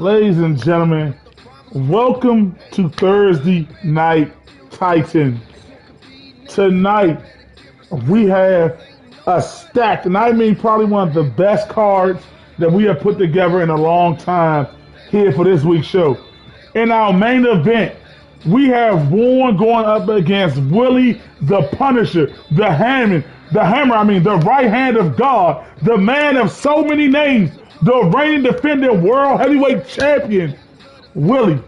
Ladies and gentlemen, welcome to Thursday Night Titans. Tonight, we have a stacked, and I mean probably one of the best cards that we have put together in a long time here for this week's show. In our main event, we have Warren going up against Willie the Punisher, the right hand of God, the man of so many names, the reigning defending world heavyweight champion, Willie.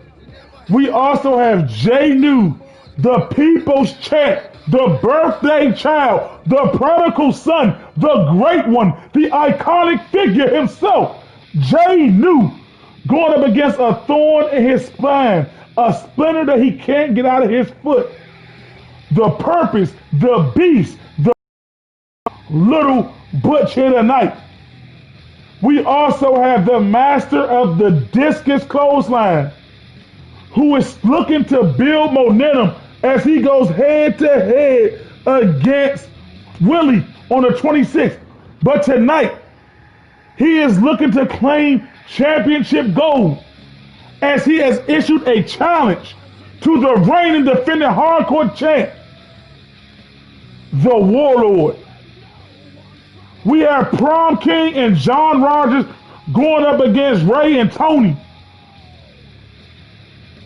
We also have Jay New, the people's champ, the birthday child, the prodigal son, the great one, the iconic figure himself, Jay New, going up against a thorn in his spine, a splinter that he can't get out of his foot. The purpose, the beast, the little butch here tonight. We also have the master of the discus clothesline, who is looking to build momentum as he goes head to head against Willie on the 26th. But tonight, he is looking to claim championship gold as he has issued a challenge to the reigning defending hardcore champ, the Warlord. We have Prom King and John Rogers going up against Ray and Tony.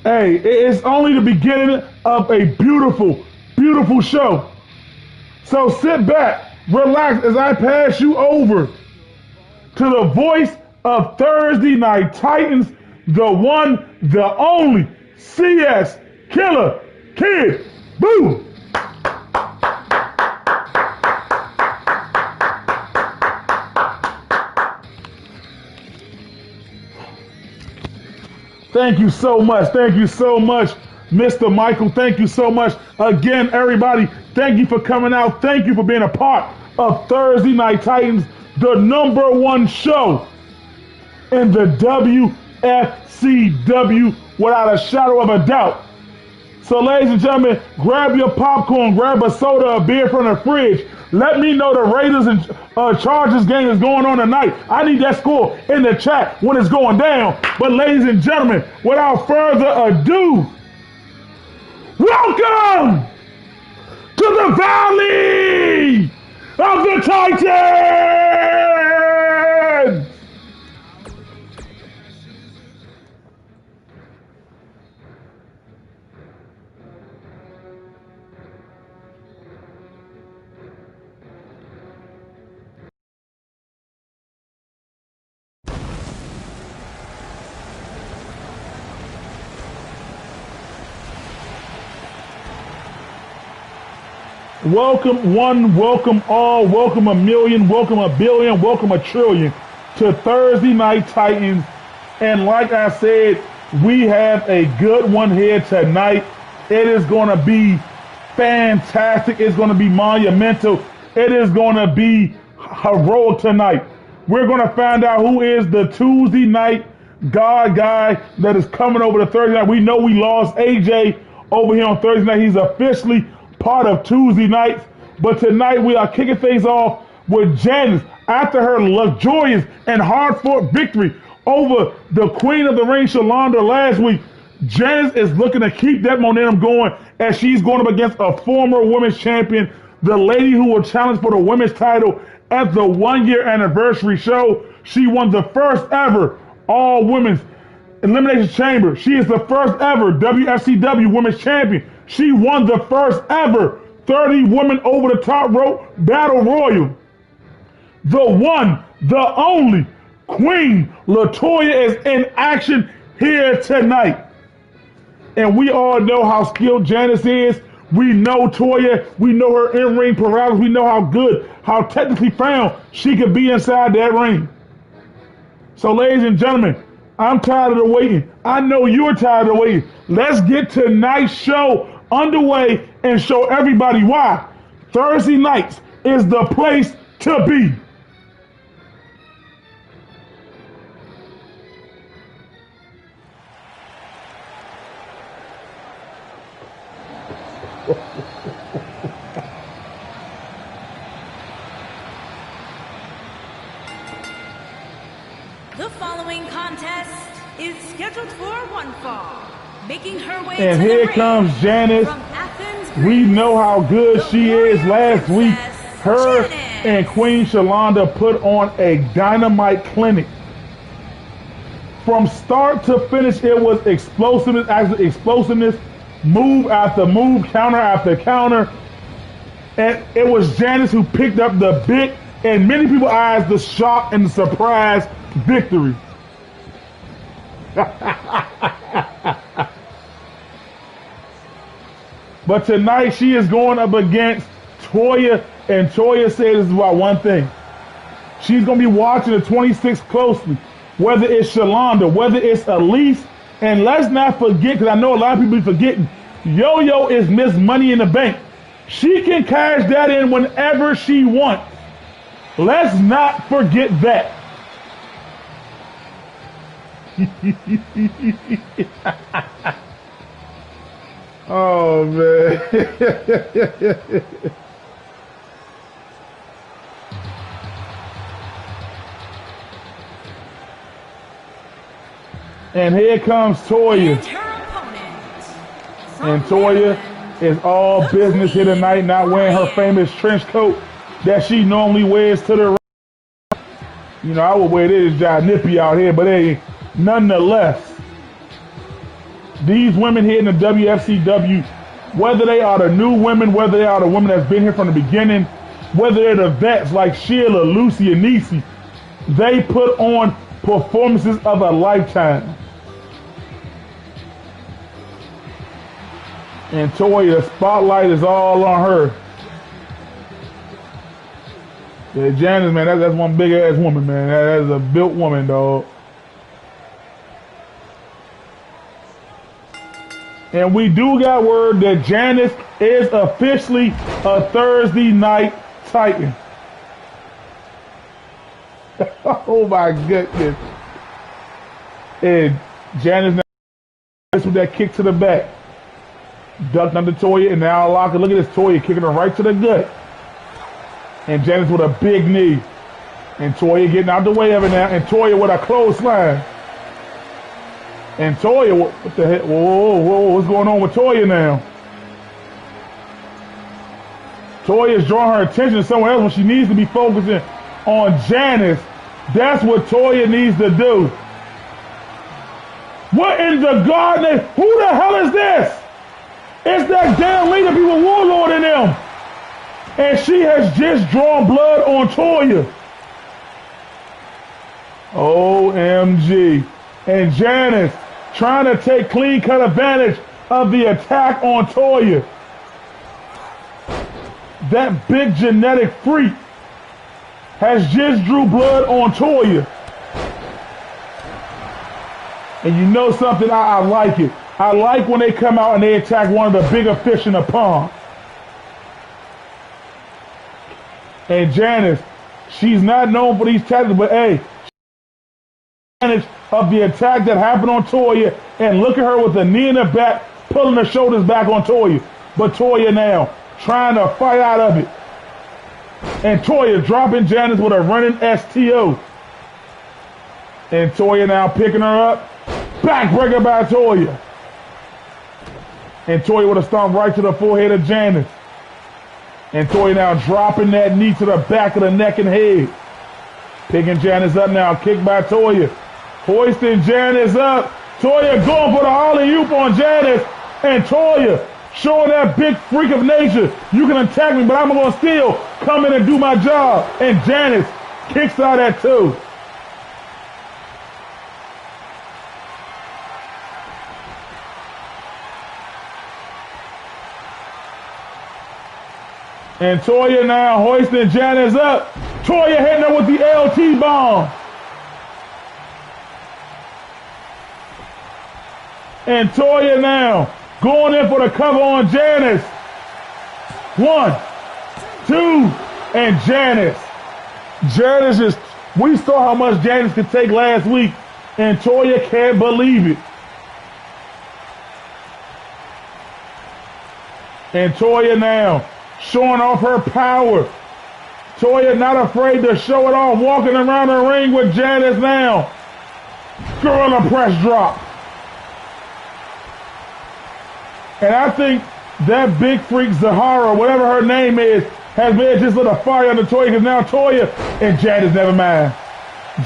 Hey, it's only the beginning of a beautiful, beautiful show. So sit back, relax as I pass you over to the voice of Thursday Night Titans, the one, the only, CS Killer Kid Boo. Thank you so much. Thank you so much, Mr. Michael. Thank you so much. Again, everybody, thank you for coming out. Thank you for being a part of Thursday Night Titans, the #1 show in the WFCW without a shadow of a doubt. So, ladies and gentlemen, grab your popcorn, grab a soda, a beer from the fridge. Let me know the Raiders and Chargers game is going on tonight. I need that score in the chat when it's going down. But ladies and gentlemen, without further ado, welcome to the Valley of the Titans! Welcome one, welcome all, welcome a million, welcome a billion, welcome a trillion to Thursday Night Titans. And like I said, we have a good one here tonight. It is going to be fantastic. It's going to be monumental. It is going to be heroic tonight. We're going to find out who is the Tuesday night God guy that is coming over to Thursday night. We know we lost AJ over here on Thursday night. He's officially part of Tuesday nights, but tonight we are kicking things off with Janice after her luxurious and hard-fought victory over the Queen of the Ring, Shalonda, last week. Janice is looking to keep that momentum going as she's going up against a former women's champion, the lady who will challenge for the women's title at the 1-year anniversary show. She won the first ever all-women's Elimination Chamber. She is the first ever WFCW women's champion. She won the first ever 30 women over the top rope battle royal. The one, the only, Queen Latoya is in action here tonight. And we all know how skilled Janice is. We know Toya. We know her in-ring paralysis. We know how good, how technically sound she could be inside that ring. So ladies and gentlemen, I'm tired of the waiting. I know you're tired of the waiting. Let's get tonight's show underway and show everybody why Thursday nights is the place to be. The following contest is one fall, making her way And to here the ring comes Janice. from Athens, We Greece, know how good the she is. warrior Last week, princess, her Janice. and Queen Shalonda put on a dynamite clinic. From start to finish, it was explosiveness, move after move, counter after counter. And it was Janice who picked up the big, in many people's eyes, the shock and the surprise victory. But tonight she is going up against Toya, and Toya said this is about one thing. She's going to be watching the 26 closely, whether it's Shalonda, whether it's Elise, and let's not forget, because I know a lot of people be forgetting, Yo-Yo is Miss Money in the Bank. She can cash that in whenever she wants. Let's not forget that. Oh, man. And here comes Toya. And her opponent, from And Toya Maryland, is all the business here tonight, not wearing her famous trench coat that she normally wears to the ring. You know, I would wear this job nippy out here, but hey, nonetheless, these women here in the WFCW, whether they are the new women, whether they are the women that's been here from the beginning, whether they're the vets like Sheila, Lucy, and Niecy, they put on performances of a lifetime. And Toya, the spotlight is all on her. Yeah, Janice, man, that's one big ass woman, man. That is a built woman, dog. And we do got word that Janice is officially a Thursday Night Titan. Oh my goodness. And Janice with that kick to the back. Ducked under Toya and now Locker. Look at this Toya kicking her right to the gut. And Janice with a big knee. And Toya getting out the way of it now. And Toya with a clothesline. And Toya, what the heck? Whoa, what's going on with Toya now? Toya is drawing her attention to someone else when she needs to be focusing on Janice. That's what Toya needs to do. What in the garden? Who the hell is this? It's that damn leader people Warlord in them. And she has just drawn blood on Toya. OMG. And Janice trying to take clean cut advantage of the attack on Toya. That big genetic freak has just drew blood on Toya. And you know something, I like it. I like when they come out and they attack one of the bigger fish in the pond. And Janice, she's not known for these tactics, but hey, advantage of the attack that happened on Toya, and look at her with the knee in the back, pulling her shoulders back on Toya. But Toya now trying to fight out of it. And Toya dropping Janice with a running STO. And Toya now picking her up. Backbreaker by Toya. And Toya with a stomp right to the forehead of Janice. And Toya now dropping that knee to the back of the neck and head. Picking Janice up now. Kick by Toya. Hoisting Janice up. Toya going for the alley-oop on Janice. And Toya showing that big freak of nature. You can attack me, but I'm going to still come in and do my job. And Janice kicks out at 2. And Toya now hoisting Janice up. Toya hitting her with the LT bomb. And Toya now going in for the cover on Janice. 1, 2, and Janice. Janice is, we saw how much Janice could take last week, and Toya can't believe it. And Toya now showing off her power. Toya not afraid to show it off, walking around the ring with Janice now. Gorilla press drop. And I think that big freak Zahara, whatever her name is, has been just lit a fire under Toya, because now Toya and Janice never mind.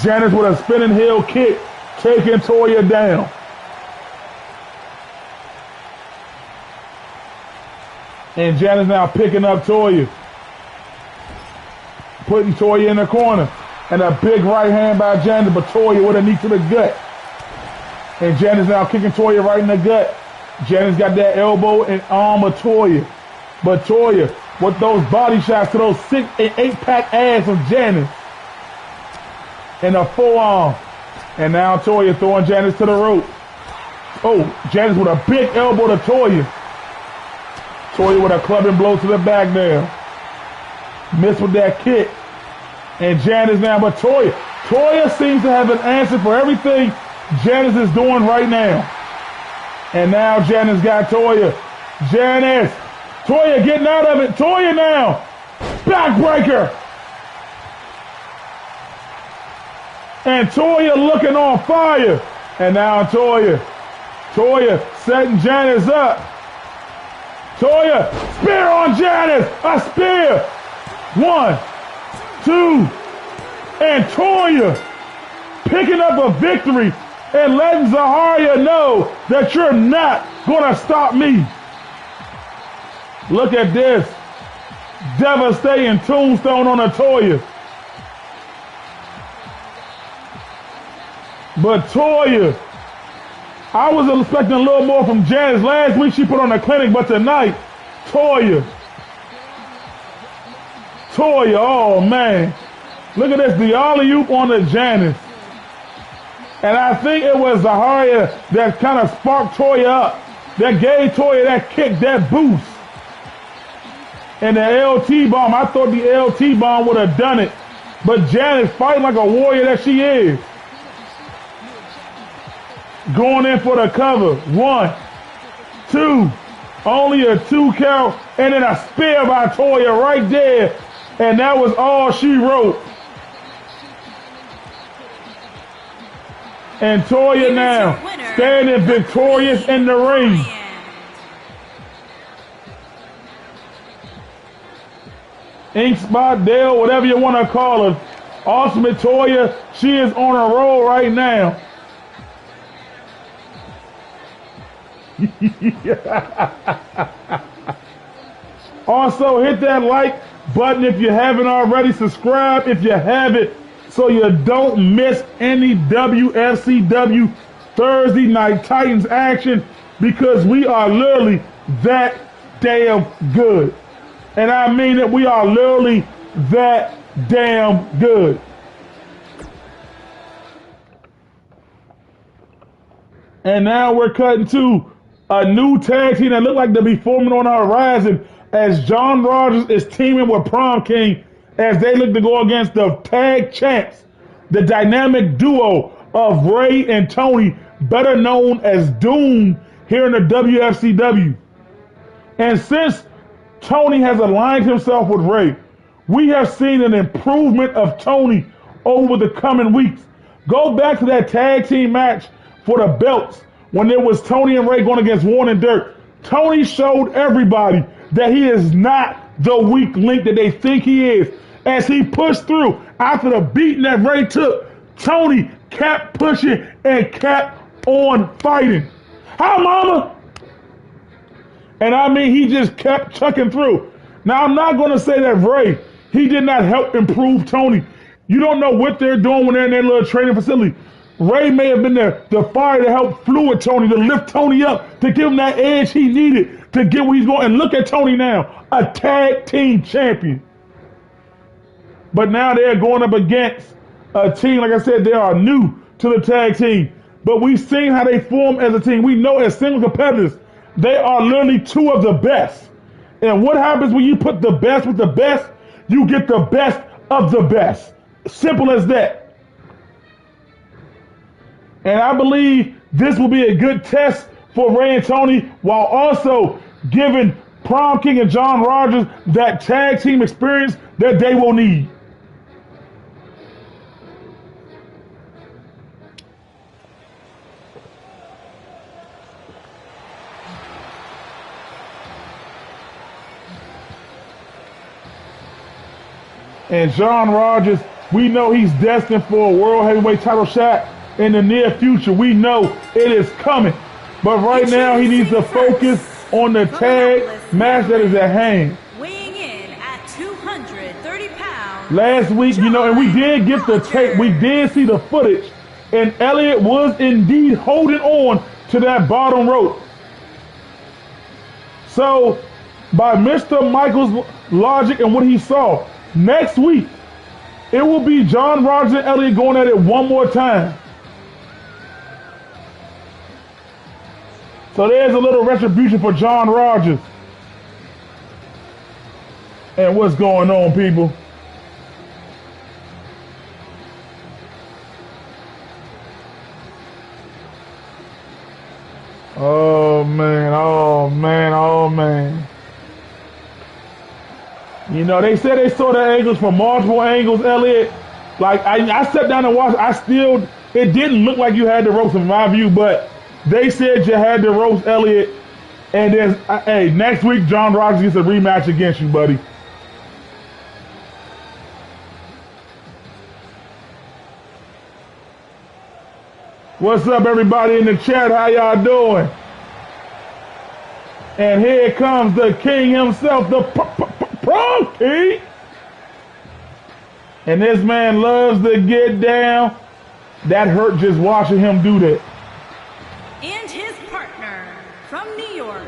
Janice with a spinning heel kick, taking Toya down. And Janice now picking up Toya. Putting Toya in the corner. And a big right hand by Janice, but Toya with a knee to the gut. And Janice now kicking Toya right in the gut. Janice got that elbow and arm of Toya. But Toya, with those body shots to those 6 and 8-pack ass of Janice. And a forearm. And now Toya throwing Janice to the rope. Oh, Janice with a big elbow to Toya. Toya with a clubbing blow to the back there. Missed with that kick. And Janice now, but Toya seems to have an answer for everything Janice is doing right now. And now Janice got Toya. Janice. Toya getting out of it. Toya now. Backbreaker. And Toya looking on fire. And now Toya setting Janice up. Toya, spear on Janice. A spear. 1, 2, and Toya picking up a victory and letting Zahara know that you're not gonna stop me. Look at this. Devastating tombstone on a Toya. But Toya, I was expecting a little more from Janice. Last week she put on a clinic, but tonight, Toya, oh man. Look at this, the alley-oop on the Janice. And I think it was Zahara that kind of sparked Toya up, that gave Toya that kick, that boost. And the LT bomb, I thought the LT bomb would have done it. But Janice, fighting like a warrior that she is, going in for the cover. 1, 2, only a 2 count, and then a spear by Toya right there. And that was all she wrote. And Toya now standing victorious in the ring. Ink Spot Dale, whatever you want to call her. Ultimate Toya, she is on a roll right now. Also, hit that like button if you haven't already. Subscribe if you haven't, so you don't miss any WFCW Thursday Night Titans action, because we are literally that damn good. And I mean it, we are literally that damn good. And now we're cutting to a new tag team that look like they'll be forming on the horizon, as John Rogers is teaming with Prom King as they look to go against the tag champs, the dynamic duo of Ray and Tony, better known as Doom here in the WFCW. And since Tony has aligned himself with Ray, we have seen an improvement of Tony over the coming weeks. Go back to that tag team match for the belts when it was Tony and Ray going against Warren and Dirk. Tony showed everybody that he is not the weak link that they think he is. As he pushed through after the beating that Ray took, Tony kept pushing and kept on fighting. Hi, mama! And I mean, he just kept chucking through. Now, I'm not going to say that Ray, he did not help improve Tony. You don't know what they're doing when they're in their little training facility. Ray may have been the fire to help fluid Tony, to lift Tony up, to give him that edge he needed to get where he's going. And look at Tony now, a tag team champion. But now they're going up against a team, like I said, they are new to the tag team. But we've seen how they form as a team. We know as single competitors, they are literally two of the best. And what happens when you put the best with the best? You get the best of the best. Simple as that. And I believe this will be a good test for Ray and Tony, while also giving Prom King and John Rogers that tag team experience that they will need. And John Rogers, we know he's destined for a world heavyweight title shot in the near future. We know it is coming. But right now he needs to focus on the tag match that is at hand. Weighing in at 230 pounds. Last week, you know, and we did get the tape. We did see the footage. And Elliott was indeed holding on to that bottom rope. So, by Mr. Michaels' logic and what he saw, next week, it will be John Rogers and Elliott going at it one more time. So there's a little retribution for John Rogers. And what's going on, people? Oh man, oh man, oh man. You know, they said they saw the angles from multiple angles, Elliott. Like, I sat down and watched, it didn't look like you had the ropes in my view, but they said you had the ropes, Elliott. And there's, hey, next week, John Rogers gets a rematch against you, buddy. What's up, everybody in the chat? How y'all doing? And here comes the king himself, the Prom King. And this man loves to get down. That hurt just watching him do that. And his partner from New York,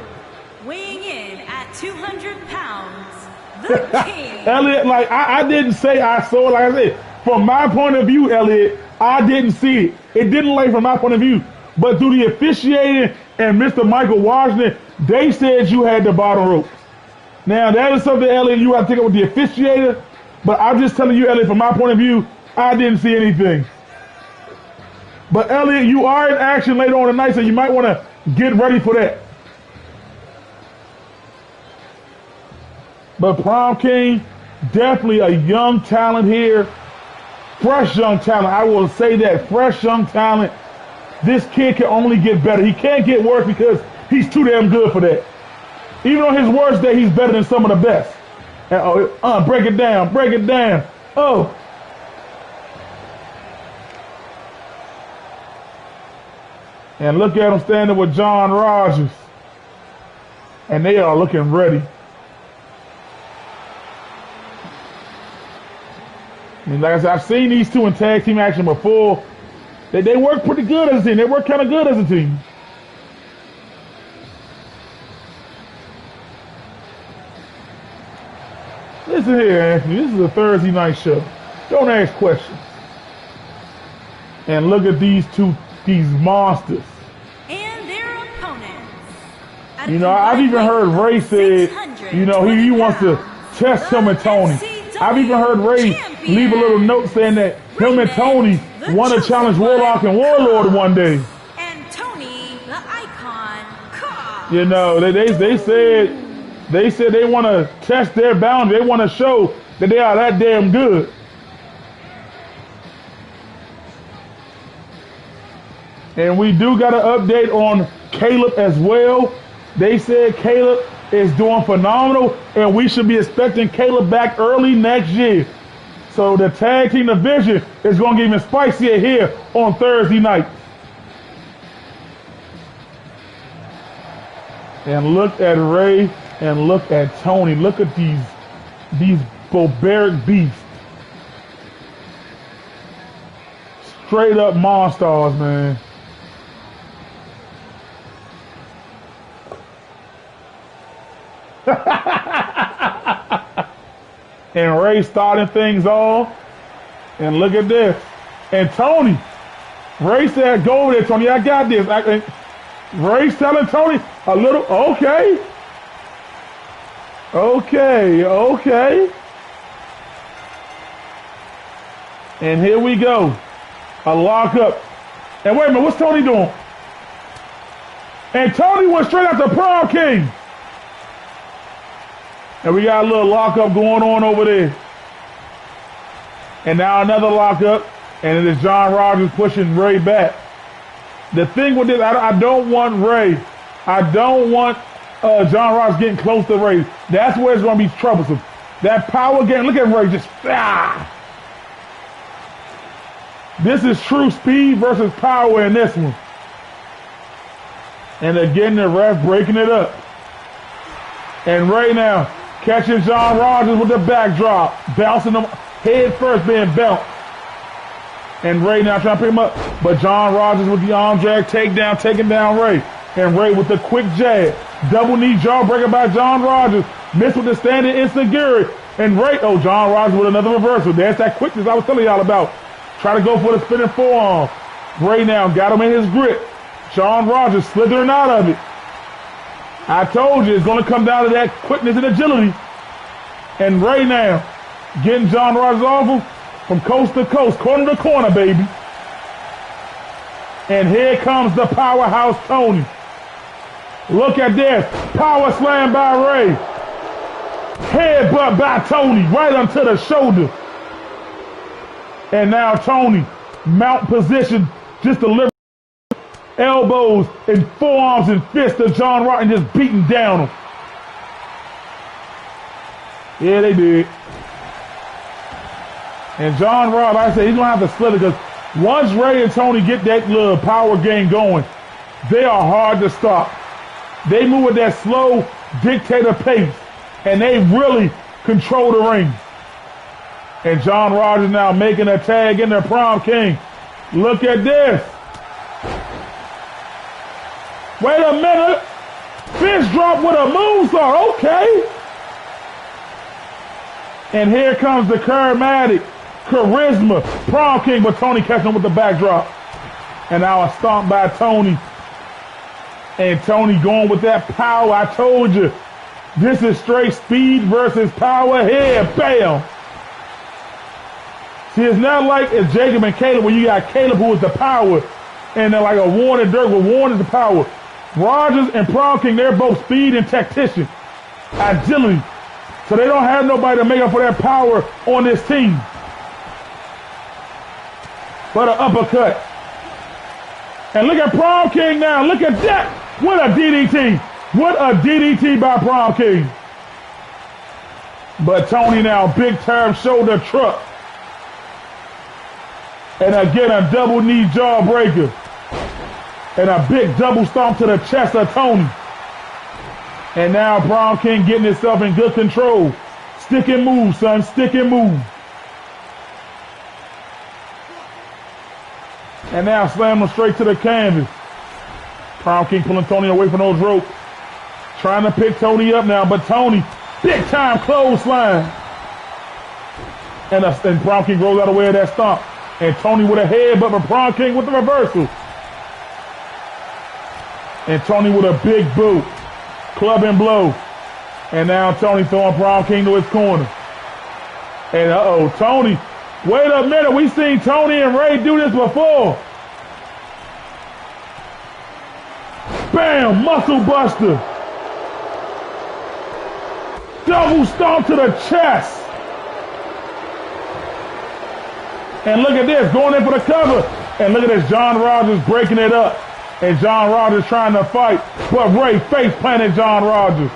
weighing in at 200 pounds, the king. Elliott, like, I didn't say I saw it. Like I said, from my point of view, Elliott, I didn't see it. It didn't lay from my point of view. But through the officiating and Mr. Michael Washington, they said you had the bottom rope. Now, that is something, Elliott, you have to take up with the officiator. But I'm just telling you, Elliott, from my point of view, I didn't see anything. But, Elliott, you are in action later on tonight, so you might want to get ready for that. But Prom King, definitely a young talent here. Fresh young talent. I will say that. Fresh young talent. This kid can only get better. He can't get worse because he's too damn good for that. Even on his worst day, he's better than some of the best. And, break it down. Break it down. Oh. And look at him standing with John Rogers. And they are looking ready. I mean, like I said, I've seen these two in tag team action before. They work pretty good as a team. They work kind of good as a team. Listen here, Anthony. This is a Thursday night show. Don't ask questions. And look at these monsters. And their opponents. You know, I've even heard Ray say, you know, he wants to test him and Tony. I've even heard Ray leave a little note saying that him and Tony want to challenge Warlock and Warlord one day. And Tony, the icon, you know, they said they want to test their boundary. They want to show that they are that damn good. And we do got an update on Caleb as well. They said Caleb is doing phenomenal, and we should be expecting Caleb back early next year. So the tag team division is going to get even spicier here on Thursday night. And look at Ray and look at Tony. Look at these barbaric beasts. Straight up monsters, man. And Ray starting things off. And look at this. And Tony. Ray said, go over there, Tony. I got this. Ray's telling Tony a little, okay. Okay. And here we go. A lockup. And wait a minute, what's Tony doing? And Tony went straight after Prom King. And we got a little lockup going on over there. And now another lockup. And it is John Rogers pushing Ray back. The thing with this, I don't want Ray. I don't want John Rogers getting close to Ray. That's where it's going to be troublesome. That power game. Look at Ray just. This is true speed versus power in this one. And again, the ref breaking it up. And Ray now catching John Rogers with the backdrop. Bouncing him head first, being bounced. And Ray now trying to pick him up. But John Rogers with the arm drag takedown, taking down Ray. And Ray with the quick jab. Double knee jawbreaker by John Rogers. Missed with the standing enziguri. And Ray, John Rogers with another reversal. There's that quickness I was telling y'all about. Try to go for the spinning forearm. Ray now got him in his grip. John Rogers slithering out of it. I told you it's going to come down to that quickness and agility. And Ray now getting John Rogers off him from coast to coast, corner to corner, baby. And here comes the powerhouse Tony. Look at this. Power slam by Ray. Headbutt by Tony right onto the shoulder. And now Tony, mount position, just delivering elbows and forearms and fists to John Rogers and just beating down him. Yeah, they did. And John Rogers, like I said, he's going to have to split it because once Ray and Tony get that little power game going, they are hard to stop. They move at that slow dictator pace, and they really control the ring. And John Rogers now making a tag in the Prom King. Look at this. Wait a minute. Fist drop with a moonsault. Okay. And here comes the charismatic charisma Prom King, but Tony catching him with the backdrop. And now a stomp by Tony. And Tony going with that power. I told you. This is straight speed versus power here. Bam. See, it's not like it's Jacob and Caleb where you got Caleb who is the power and they're like a Warren and Dirk, where Warren is the power. Rogers and Prom King, they're both speed and tactician, agility. So they don't have nobody to make up for that power on this team. But an uppercut. And look at Prom King now. Look at that. What a DDT. What a DDT by Prom King. But Tony now, big time shoulder truck. And again, a double knee jawbreaker. And a big double stomp to the chest of Tony. And now Prom King getting himself in good control. Stick and move, son. Stick and move. And now slam him straight to the canvas. Prom King pulling Tony away from those ropes. Trying to pick Tony up now, but Tony, big time clothesline. And Prom King rolls out of the way of that stomp. And Tony with a headbutt, but Prom King with the reversal. And Tony with a big boot. Club and blow. And now Tony throwing Prom King to his corner. And Tony, wait a minute, we seen Tony and Ray do this before. Bam, muscle buster. Double stomp to the chest. And look at this, going in for the cover. And look at this, John Rogers breaking it up. And John Rogers trying to fight, but Ray face planted John Rogers.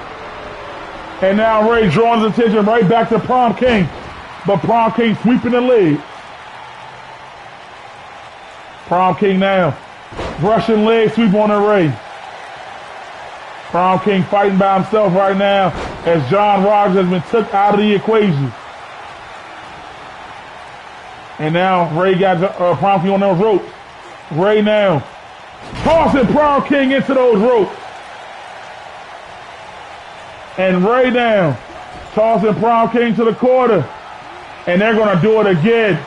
And now Ray drawing his attention right back to Prom King. But Prom King sweeping the leg. Prom King now, Russian leg sweep on the Ray. Prom King fighting by himself right now as John Rogers has been took out of the equation. And now Ray got Prom King on those ropes. Ray now tossing Prom King into those ropes. And Ray down, tossing Prom King to the quarter. And they're going to do it again.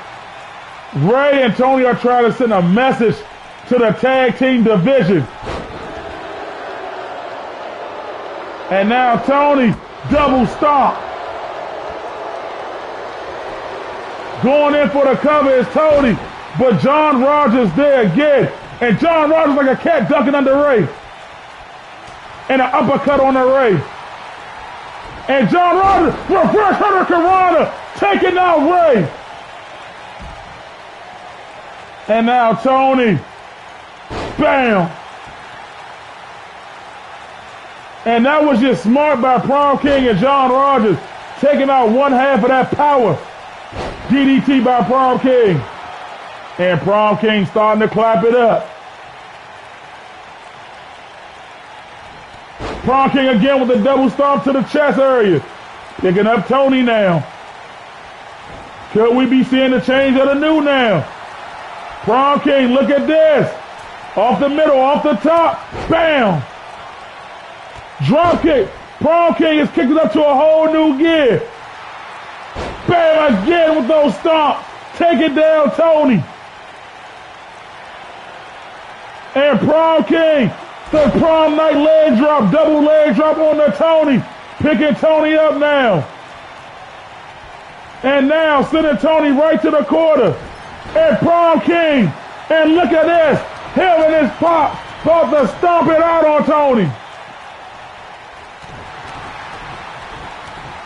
Ray and Tony are trying to send a message to the tag team division. And now Tony, double stomp. Going in for the cover is Tony, but John Rogers there again. And John Rogers like a cat ducking under Ray. And an uppercut on the Ray. And John Rogers, reverse hurricanrana, taking out Ray. And now Tony, bam. And that was just smart by Prom King and John Rogers taking out one half of that power. DDT by Prom King. And Prom King starting to clap it up. Prom King again with the double stomp to the chest area. Picking up Tony now. Could we be seeing the change of the new now? Prom King, look at this. Off the middle, off the top. Bam. Drop kick. Prom King is kicked it up to a whole new gear. Bam again with those stomps. Take it down, Tony. And Prom King, the prom night leg drop, double leg drop on the Tony. Picking Tony up now. And now sending Tony right to the quarter. And Prom King, and look at this. Him and his pop about to stomp it out on Tony.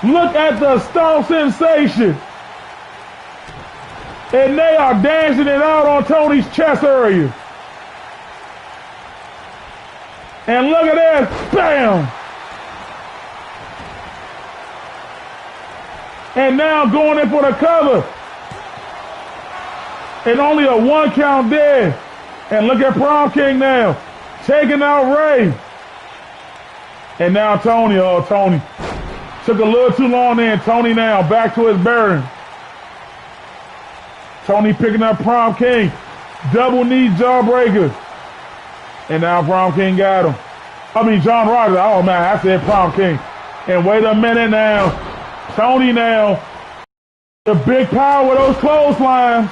Look at the stomp sensation. And they are dancing it out on Tony's chest area. And look at this, bam. And now going in for the cover. And only a 1 count there. And look at Prom King now, taking out Ray. And now Tony, Tony. Took a little too long there. Tony now back to his bearing. Tony picking up Prom King. Double knee jawbreaker. And now Prom King got him. John Rogers. Oh man, I said Prom King. And wait a minute now. Tony now. The big power with those clotheslines.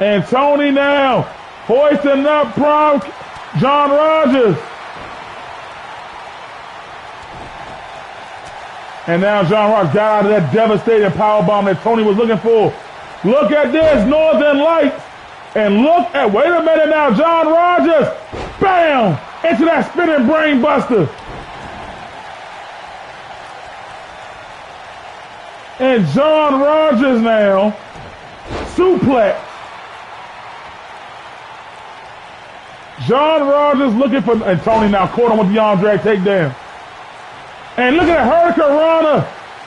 And Tony now hoisting up John Rogers. And now John Rogers got out of that devastating powerbomb that Tony was looking for. Look at this, Northern Lights. And look at, wait a minute now, John Rogers. Bam! Into that spinning brain buster. And John Rogers now, suplex. John Rogers looking for, and Tony now caught him with the arm drag takedown. And look at Hurricane Rana.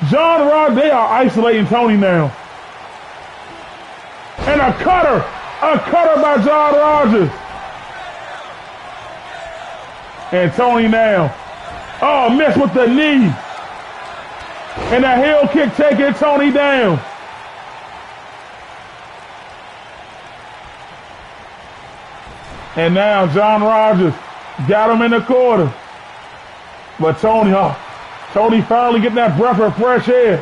John Rogers, they are isolating Tony now. And a cutter by John Rogers. And Tony now, missed with the knee. And a heel kick taking Tony down. And now John Rogers got him in the quarter. But Tony finally getting that breath of fresh air.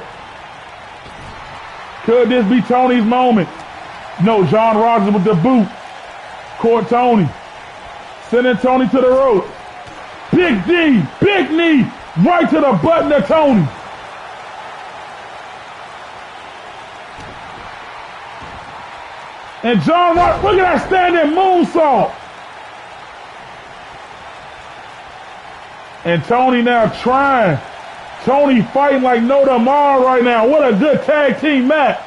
Could this be Tony's moment? No, John Rogers with the boot. Caught Tony. Sending Tony to the rope. Big knee, right to the button of Tony. And John Rogers, look at that standing moonsault. And Tony now trying. Tony fighting like no tomorrow right now. What a good tag team match.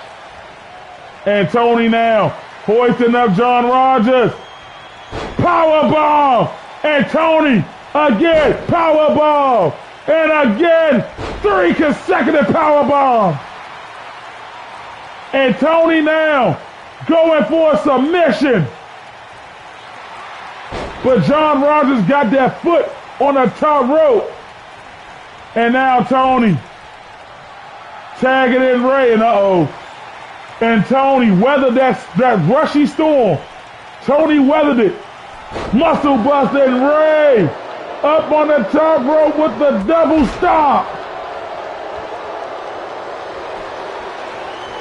And Tony now hoisting up John Rogers. Powerbomb. And Tony again, powerbomb. And again, 3 consecutive powerbombs. And Tony now going for a submission. But John Rogers got that foot on the top rope. And now Tony tagging in Ray, and and Tony weathered that rushy storm. Tony weathered it. Muscle buster, and Ray up on the top rope with the double stomp.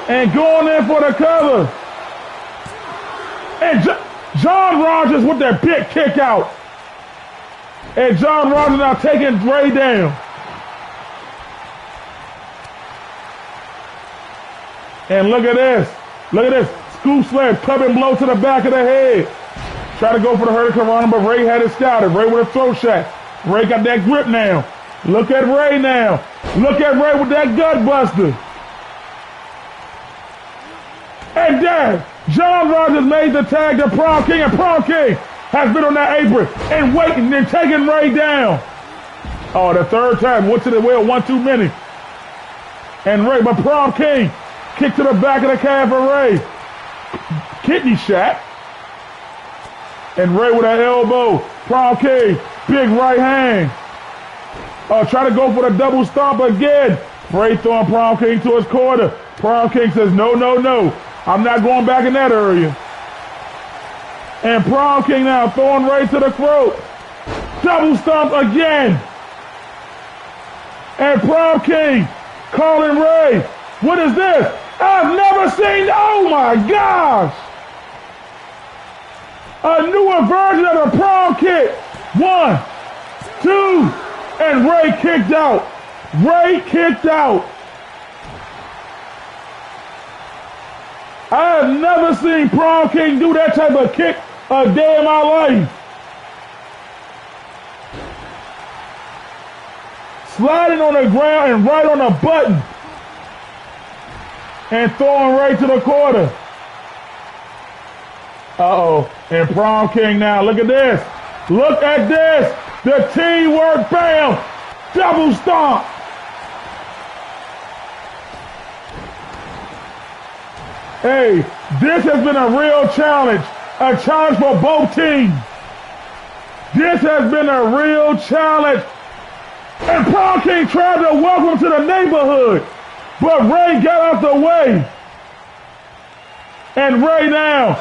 And going in for the cover. And John Rogers with that big kick out. And John Rogers now taking Ray down. And look at this. Look at this. Scoop slam, clubbing blow to the back of the head. Try to go for the Hurricane Rana, but Ray had it scouted. Ray with a throat shot. Ray got that grip now. Look at Ray now. Look at Ray with that gut buster. And then John Rogers made the tag to Prom King, and Prom King has been on that apron and waiting and taking Ray down. Oh, the third time. Went to the well, one too many. And Ray, but Prom King, kick to the back of the calf of Ray. Kidney shot. And Ray with an elbow. Prom King, big right hand. Try to go for the double stomp again. Ray throwing Prom King to his corner. Prom King says, no, no, no. I'm not going back in that area. And Prom King now throwing Ray to the throat. Double stomp again. And Prom King calling Ray. What is this? I've never seen, oh my gosh. A newer version of the prom kick. 1, 2, and Ray kicked out. Ray kicked out. I have never seen Prom King do that type of kick a day in my life. Sliding on the ground and right on the button. And throwing Ray to the corner. Uh-oh. And Prom King now. Look at this. Look at this. The teamwork, bam. Double stomp. Hey, this has been a real challenge. A challenge for both teams. This has been a real challenge. And Prom King tried to welcome to the neighborhood. But Ray got out the way. And Ray now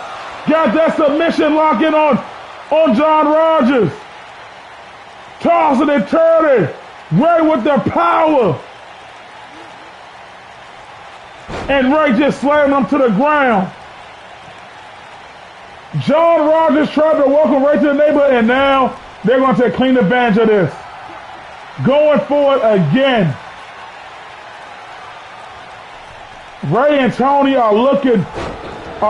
got that submission lock in on John Rogers. Tossing and turning. Ray with the power. And Ray just slammed him to the ground. John Rogers tried to welcome Ray to the neighborhood, and now they're going to take clean advantage of this. Going for it again. Ray and Tony are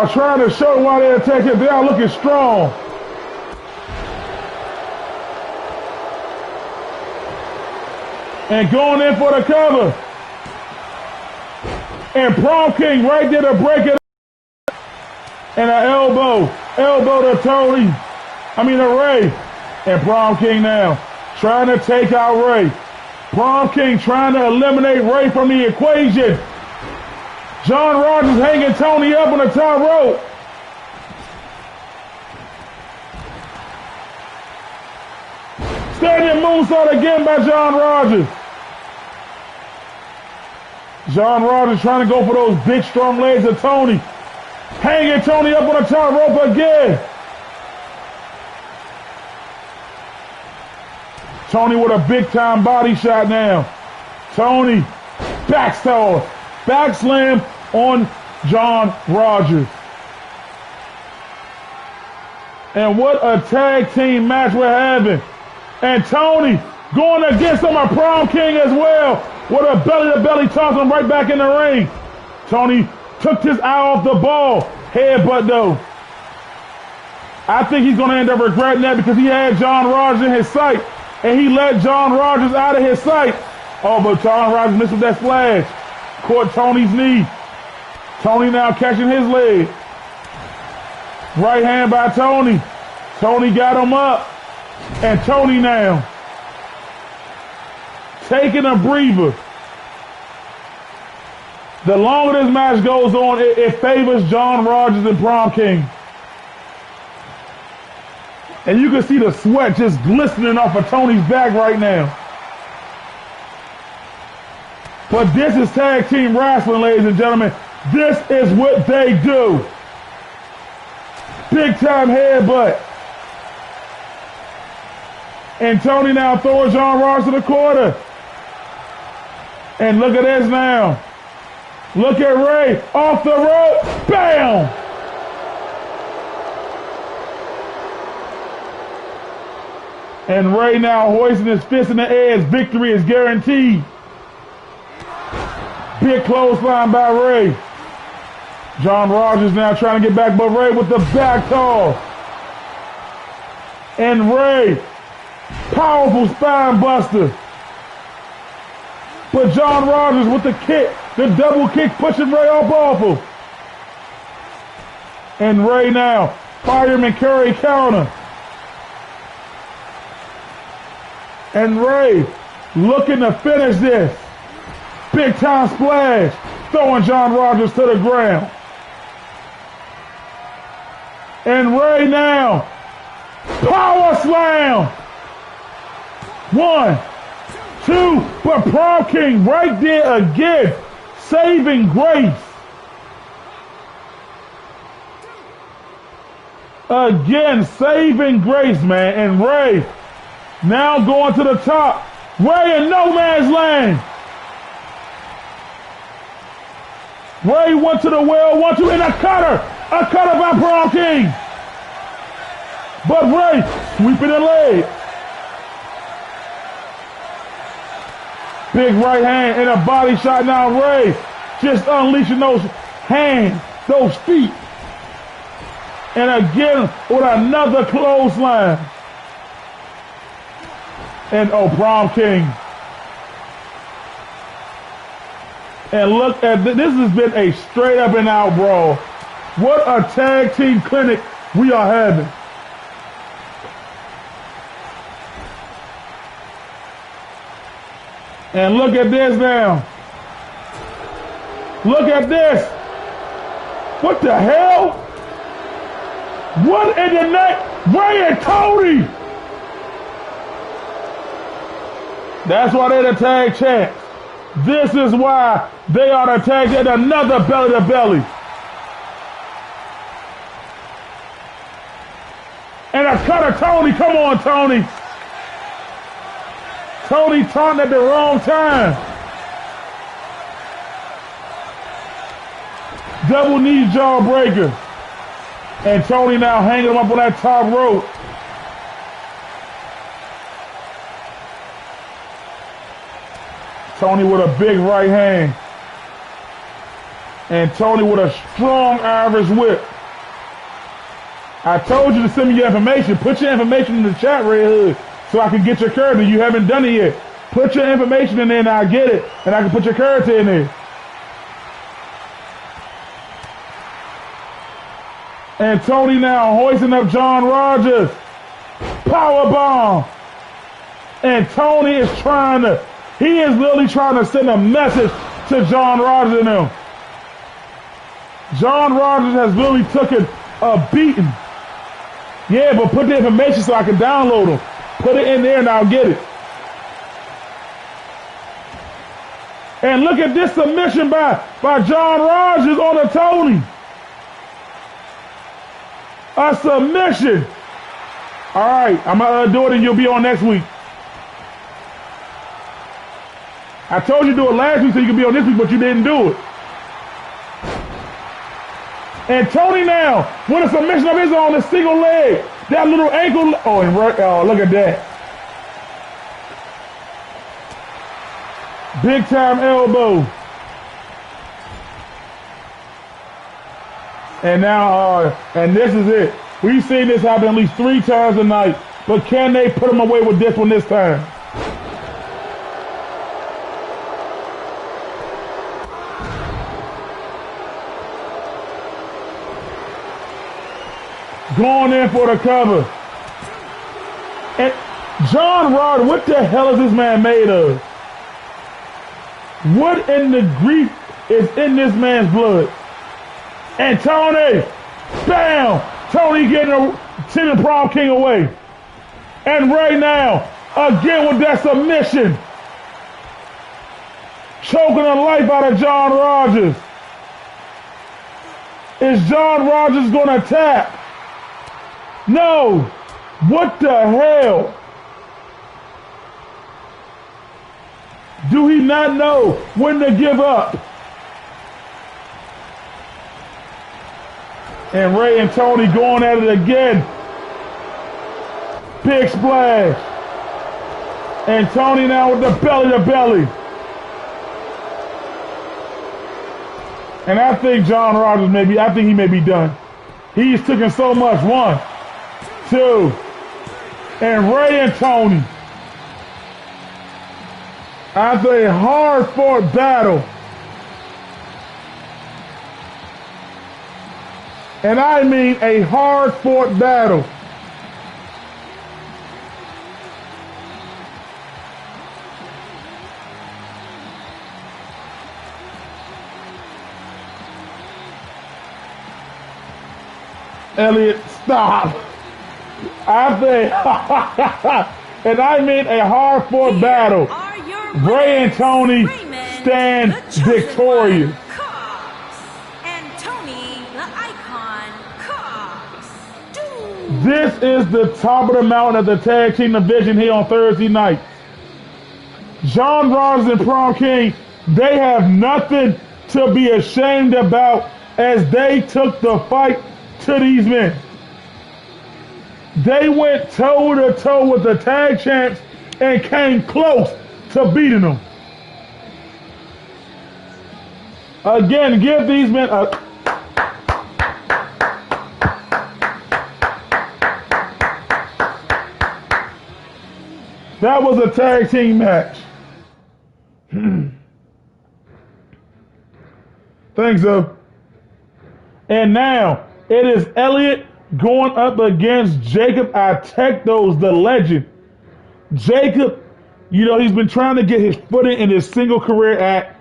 trying to show why they're attacking. They are looking strong. And going in for the cover. And Prom King right there to break it up. And an elbow to Tony. To Ray. And Prom King now trying to take out Ray. Prom King trying to eliminate Ray from the equation. John Rogers hanging Tony up on the top rope. Standing moonsault again by John Rogers. John Rogers trying to go for those big strong legs of Tony. Hanging Tony up on the top rope again. Tony with a big time body shot now. Tony back slam on John Rogers. And what a tag team match we're having. And Tony going against him, a Prom King as well. With a belly-to-belly toss him right back in the ring. Tony took his eye off the ball. Headbutt though. I think he's going to end up regretting that because he had John Rogers in his sight. And he let John Rogers out of his sight. Oh, but John Rogers missed with that splash. Caught Tony's knee. Tony now catching his leg. Right hand by Tony. Tony got him up. And Tony now taking a breather. The longer this match goes on, it favors John Rogers and Prom King. And you can see the sweat just glistening off of Tony's back right now. But this is tag team wrestling, ladies and gentlemen. This is what they do. Big time headbutt. And Tony now throwing John Rogers to the corner. And look at this now. Look at Ray off the rope. Bam! And Ray now hoisting his fist in the air. His victory is guaranteed. Big clothesline by Ray. John Rogers now trying to get back, but Ray with the back toss. And Ray, powerful spine buster. But John Rogers with the kick, the double kick, pushing Ray off awful. And Ray now, fireman carry counter. And Ray looking to finish this. Big time splash, throwing John Rogers to the ground. And Ray now, power slam. 1, 2, but Prom King right there again, saving grace. Again, saving grace, man. And Ray now going to the top. Ray in no man's land. Ray went to the well, 1, 2, and a cutter by Prom King. But Ray sweeping the leg. Big right hand and a body shot now. Ray just unleashing those hands, those feet. And again with another clothesline. And Prom King. And look at this. This has been a straight up and out brawl. What a tag team clinic we are having. And look at this now. Look at this. What the hell? What in the neck? Ray and Tony. That's why they're the tag champs. This is why they are the tag champs. Another belly to belly. And a cutter, Tony. Come on, Tony. Tony taunting at the wrong time. Double knee jawbreaker. And Tony now hanging him up on that top rope. Tony with a big right hand. And Tony with a strong Irish whip. I told you to send me your information. Put your information in the chat, Red Hood, so I can get your character. You haven't done it yet. Put your information in there and I'll get it. And I can put your character in there. And Tony now hoisting up John Rogers. Powerbomb. And Tony is he is literally trying to send a message to John Rogers and them. John Rogers has literally taken a beating. Yeah, but put the information so I can download them. Put it in there and I'll get it. And look at this submission by John Rogers on a Tony. A submission. All right, I'm going to do it and you'll be on next week. I told you to do it last week so you could be on this week, but you didn't do it. And Tony now, with a submission of his own, a single leg. That little ankle. Oh, look at that. Big time elbow. And now, and this is it. We've seen this happen at least 3 times a night. But can they put him away with this one this time? Going in for the cover. And John Rogers, what the hell is this man made of? What in the grief is in this man's blood? And Tony, bam! Tony sending Prom King away. And right now, again with that submission. Choking the life out of John Rogers. Is John Rogers going to tap? No. What the hell? Do he not know when to give up? And Ray and Tony going at it again. Big splash. And Tony now with the belly to belly. And I think John Rogers he may be done. He's taken so much. 1, 2. And Ray and Tony. After a hard-fought battle. And I mean a hard-fought battle. Elliot, stop. After and I mean a hard-fought battle, Bray and Tony stand victorious. And Tony, the Icon, Cox. This is the top of the mountain of the tag team division here on Thursday night. John Rollins and Prom King, they have nothing to be ashamed about as they took the fight to these men. They went toe-to-toe with the tag champs and came close to beating them. Again, give these men a... That was a tag team match. Thanks, though. And now, it is Elliot going up against Jacob Atectos, the legend. Jacob, you know, he's been trying to get his footing in his single career act,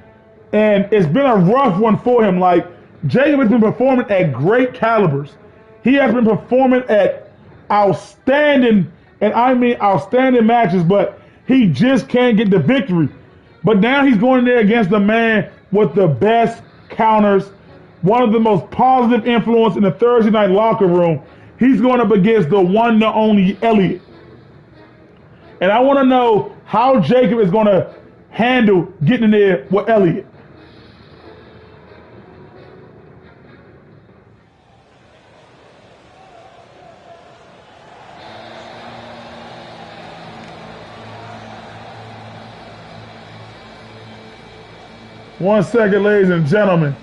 and it's been a rough one for him. Like, Jacob has been performing at great calibers. He has been performing at outstanding, and I mean outstanding matches, but he just can't get the victory. But now he's going there against the man with the best counters, one of the most positive influence in the Thursday night locker room. He's going up against the one, the only Elliot. And I want to know how Jacob is going to handle getting in there with Elliot. One second, ladies and gentlemen.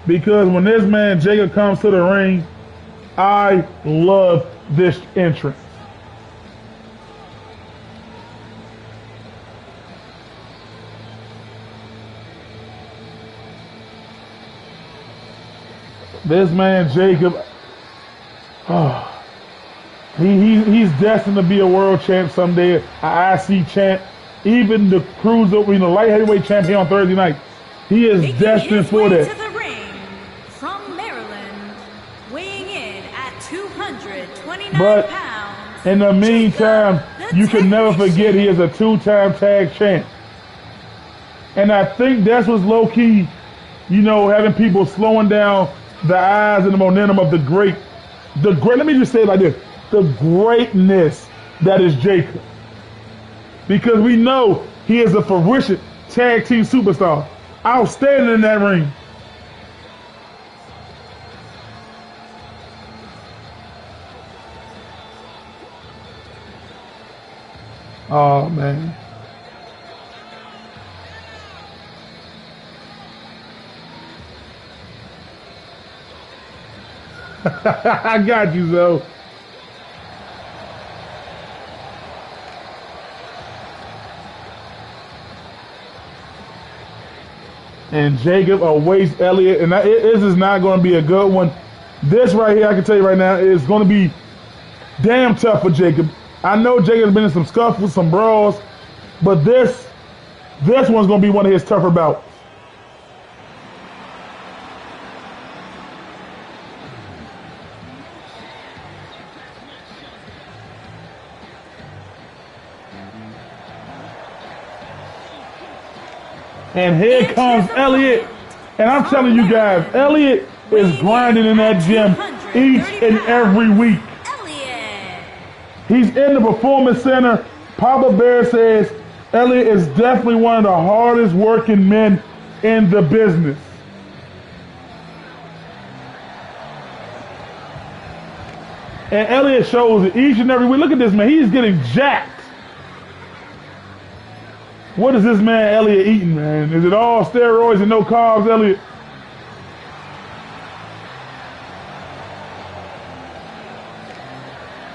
Because when this man Jacob comes to the ring, I love this entrance. This man Jacob, he's destined to be a world champ someday, an IC champ, even the cruiser, the light heavyweight champ here on Thursday night. He is destined for that. To the ring from Maryland, weighing in at 229 but pounds. In the meantime, you can never forget he is a two-time tag champ. And I think that's what's low-key, you know, having people slowing down the eyes and the momentum of the great, let me just say it like this, the greatness that is Jacob. Because we know he is a ferocious tag team superstar. Outstanding in that ring. Oh, man. I got you, Zoe. And Jacob awaits Elliot, and this is not going to be a good one. This right here, I can tell you right now, is going to be damn tough for Jacob. I know Jacob's been in some scuffles, some brawls, but this one's going to be one of his tougher bouts. And here comes Elliot. And I'm telling you guys, Elliot is grinding in that gym each and every week. He's in the Performance Center. Papa Bear says Elliot is definitely one of the hardest working men in the business. And Elliot shows it each and every week. Look at this man. He's getting jacked. What is this man Elliot eating, man? Is it all steroids and no carbs, Elliot?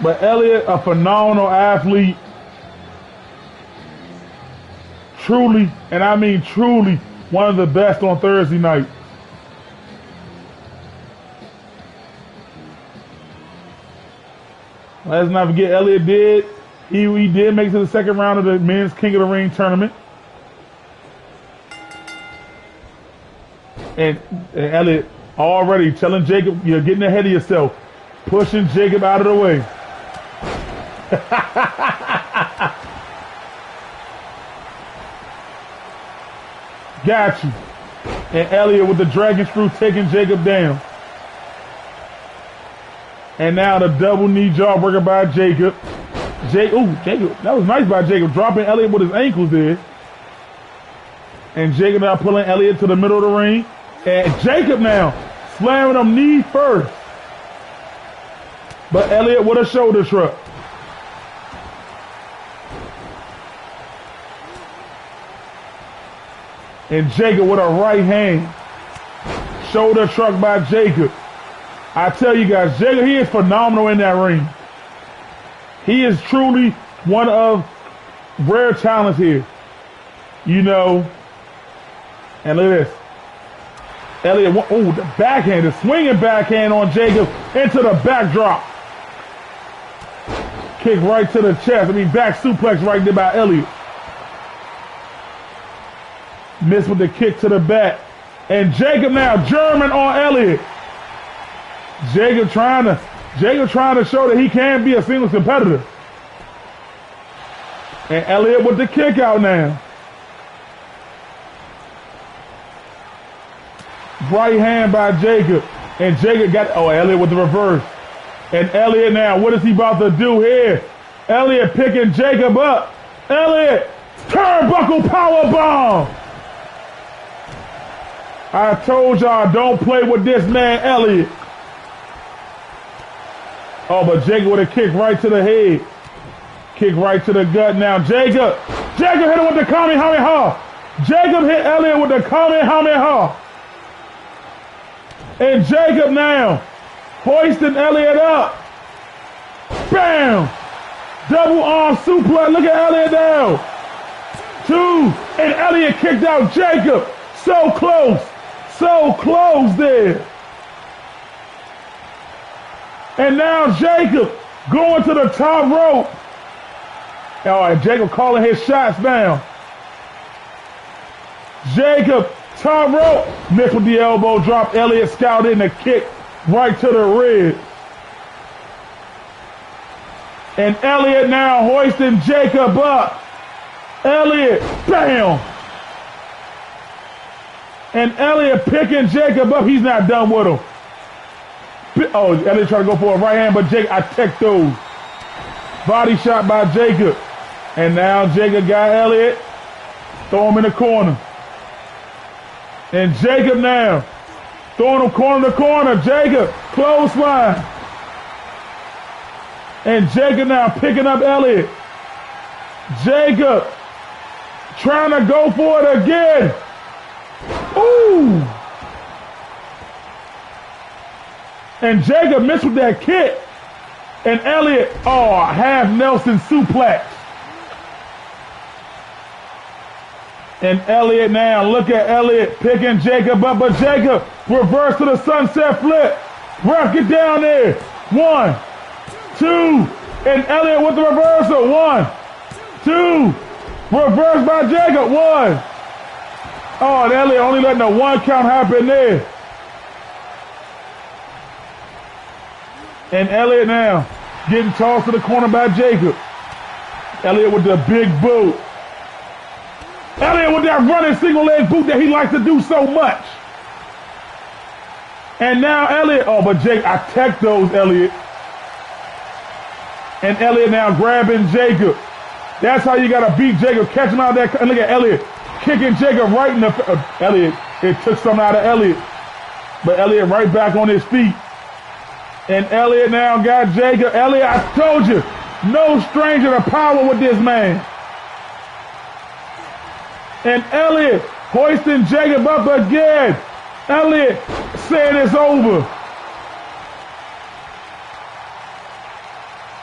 But Elliot, a phenomenal athlete. Truly, and I mean truly, one of the best on Thursday night. Let's not forget, Elliot did. He did make it to the second round of the Men's King of the Ring tournament. And Elliott already telling Jacob, you're getting ahead of yourself. Pushing Jacob out of the way. Got you. And Elliott with the dragon screw taking Jacob down. And now the double knee jawbreaker by Jacob. Jacob, that was nice by Jacob, dropping Elliott with his ankles there. And Jacob now pulling Elliott to the middle of the ring. And Jacob now slamming him knee first. But Elliott with a shoulder shrug. And Jacob with a right hand. Shoulder shrug by Jacob. I tell you guys, Jacob, he is phenomenal in that ring. He is truly one of rare talents here. You know, and look at this. Elliott, the backhand, the swinging backhand on Jacob into the backdrop. Kick right to the chest. Back suplex right there by Elliott. Missed with the kick to the back. And Jacob now German on Elliott. Jacob trying to show that he can be a singles competitor. And Elliott with the kick out now. Right hand by Jacob. And Jacob got, Elliott with the reverse. And Elliott now, what is he about to do here? Elliott picking Jacob up. Elliott, turnbuckle powerbomb. I told y'all, don't play with this man, Elliott. Oh, but Jacob with a kick right to the head. Kick right to the gut now. Jacob hit him with the Kamehameha. Jacob hit Elliott with the Kamehameha. And Jacob now hoisting Elliott up. Bam! Double arm suplex. Look at Elliott now. 2. And Elliott kicked out Jacob. So close. So close there. And now Jacob going to the top rope. And Jacob calling his shots now. Jacob, top rope. Missed with the elbow drop. Elliott scouted in the kick right to the ribs. And Elliott now hoisting Jacob up. Elliott, bam. And Elliott picking Jacob up. He's not done with him. Elliott trying to go for a right hand, but Jacob, I tech those. Body shot by Jacob. And now Jacob got Elliott. Throw him in the corner. And Jacob now throwing him corner to corner. Jacob, clothesline. And Jacob now picking up Elliott. Jacob trying to go for it again. Ooh. And Jacob missed with that kick. And Elliott, half Nelson suplex. And Elliott now, look at Elliott picking Jacob up, but Jacob reverse to the sunset flip. Ref, get down there. 1, 2, and Elliott with the reversal. 1, 2, reverse by Jacob. 1. Oh, and Elliott only letting the 1 count happen there. And Elliott now getting tossed to the corner by Jacob. Elliott with the big boot. Elliott with that running single leg boot that he likes to do so much. And now Elliott, but Jake, I tech those, Elliott. And Elliott now grabbing Jacob. That's how you got to beat Jacob. Catch him out there. And look at Elliott kicking Jacob right in the Elliott. It took something out of Elliott. But Elliott right back on his feet. And Elliott now got Jacob. Elliott, I told you, no stranger to power with this man. And Elliott hoisting Jacob up again. Elliott saying it's over.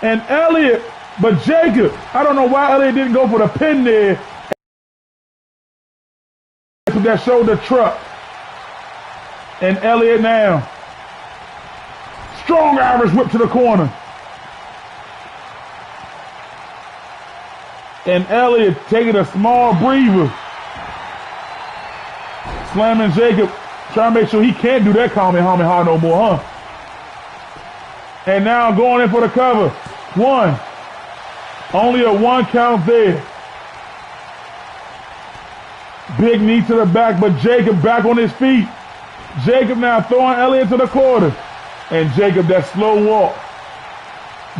And Elliott, but Jacob, I don't know why Elliott didn't go for the pin there. With that shoulder truck. And Elliott now. Strong Irish whip to the corner. And Elliott taking a small breather. Slamming Jacob, Trying to make sure he can't do that Kamehameha no more, huh? And now going in for the cover. 1. Only a 1 count there. Big knee to the back, but Jacob back on his feet. Jacob now throwing Elliott to the quarter. And Jacob, that slow walk.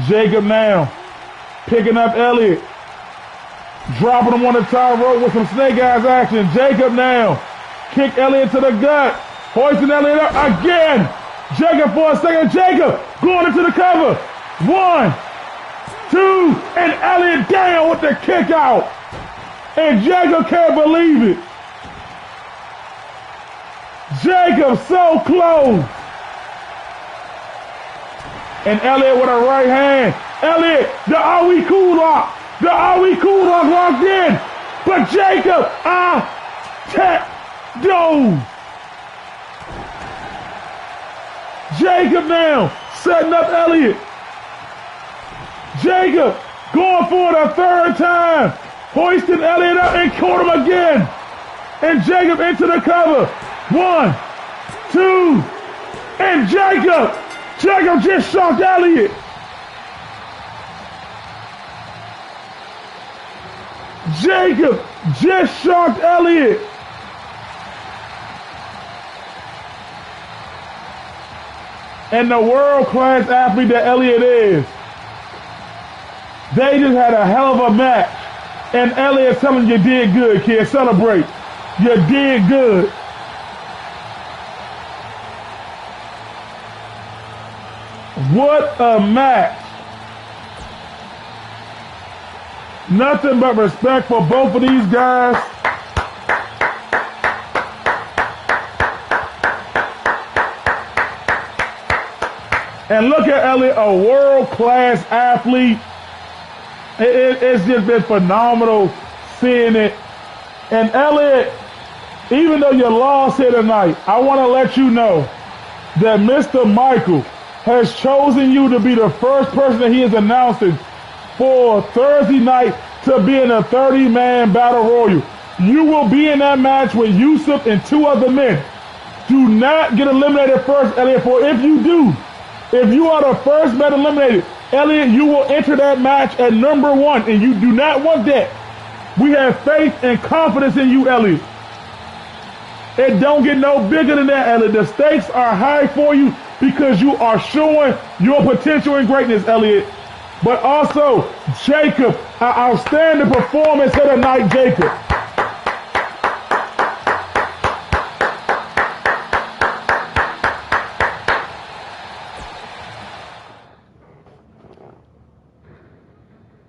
Jacob now picking up Elliott. Dropping him on the top rope with some snake eyes action. Jacob now kick Elliott to the gut. Hoisting Elliott up again. Jacob for a second. Jacob going into the cover. 1, 2, and Elliott down with the kick out. And Jacob can't believe it. Jacob so close. And Elliott with a right hand. Elliott, the Are We Cool lock. The Are We Cool lock locked in. But Jacob, no. Jacob now setting up Elliott. Jacob going for the 3rd time. Hoisting Elliott up and caught him again. And Jacob into the cover. 1, 2, and Jacob just shocked Elliott. Jacob just shocked Elliott. And the world-class athlete that Elliott is, they just had a hell of a match. And Elliott's telling you did good, kid. Celebrate. You did good. What a match. Nothing but respect for both of these guys. And look at Elliott, a world-class athlete. It's just been phenomenal seeing it. And Elliott, even though you lost here tonight, I want to let you know that Mr. Michael has chosen you to be the first person that he is announcing for Thursday night to be in a 30-man battle royal. You will be in that match with Yusuf and 2 other men. Do not get eliminated first, Elliott, for if you do, if you are the first man eliminated, Elliott, you will enter that match at number 1, and you do not want that. We have faith and confidence in you, Elliott. It don't get no bigger than that, Elliott. The stakes are high for you because you are showing your potential and greatness, Elliott. But also, Jacob, an outstanding performance here tonight, Jacob.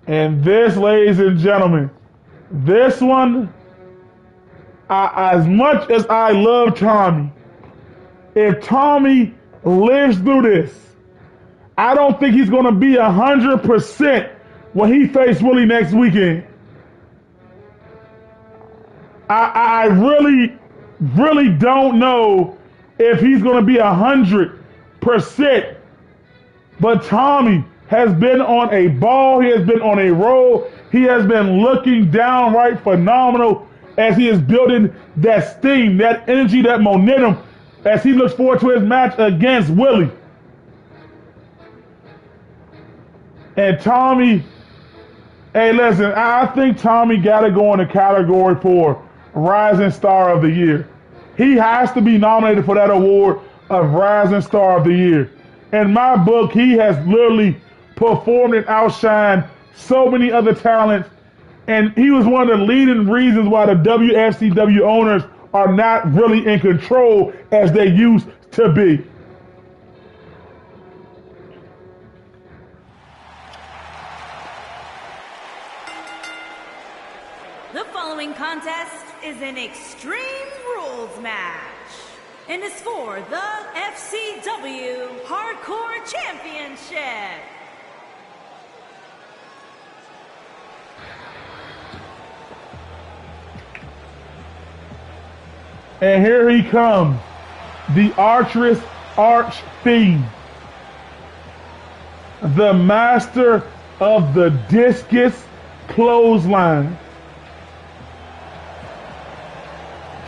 And this, ladies and gentlemen, this one, as much as I love Tommy, if Tommy lives through this, I don't think he's going to be 100% when he faces Willie next weekend. I really don't know if he's going to be 100%. But Tommy has been on a ball. He has been on a roll. He has been looking downright phenomenal as he is building that steam, that energy, that momentum as he looks forward to his match against Willie. And Tommy, hey, listen, I think Tommy got to go in the category for Rising Star of the Year. He has to be nominated for that award of Rising Star of the Year. In my book, he has literally performed and outshined so many other talents. And he was one of the leading reasons why the WFCW owners are not really in control as they used to be. The following contest is an Extreme Rules match and is for the FCW Hardcore Championship. And here he comes, the Archerous Arch Fiend, the master of the discus clothesline.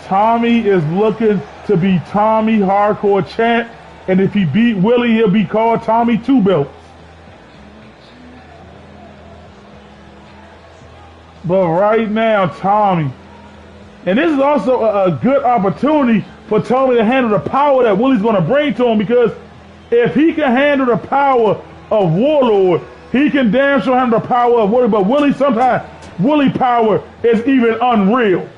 Tommy is looking to be Tommy Hardcore Champ. And if he beat Willie, he'll be called Tommy Two Belts. But right now, Tommy. And this is also a good opportunity for Tommy to handle the power that Willie's going to bring to him, because if he can handle the power of Warlord, he can damn sure handle the power of Willie. But Willie, sometimes Willie power is even unreal.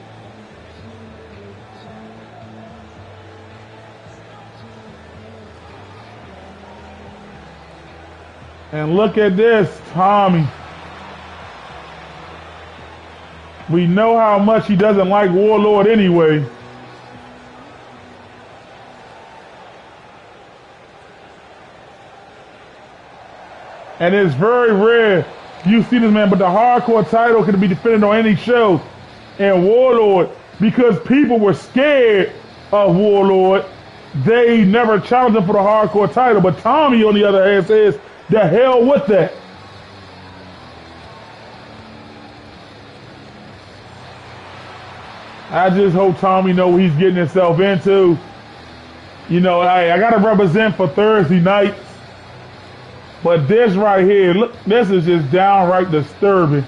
And look at this, Tommy. We know how much he doesn't like Warlord anyway. And it's very rare you see this man, but the hardcore title can be defended on any show. And Warlord, because people were scared of Warlord, they never challenged him for the hardcore title. But Tommy, on the other hand, says, the hell with that. I just hope Tommy knows what he's getting himself into. You know, I got to represent for Thursday nights. But this right here, look, this is just downright disturbing.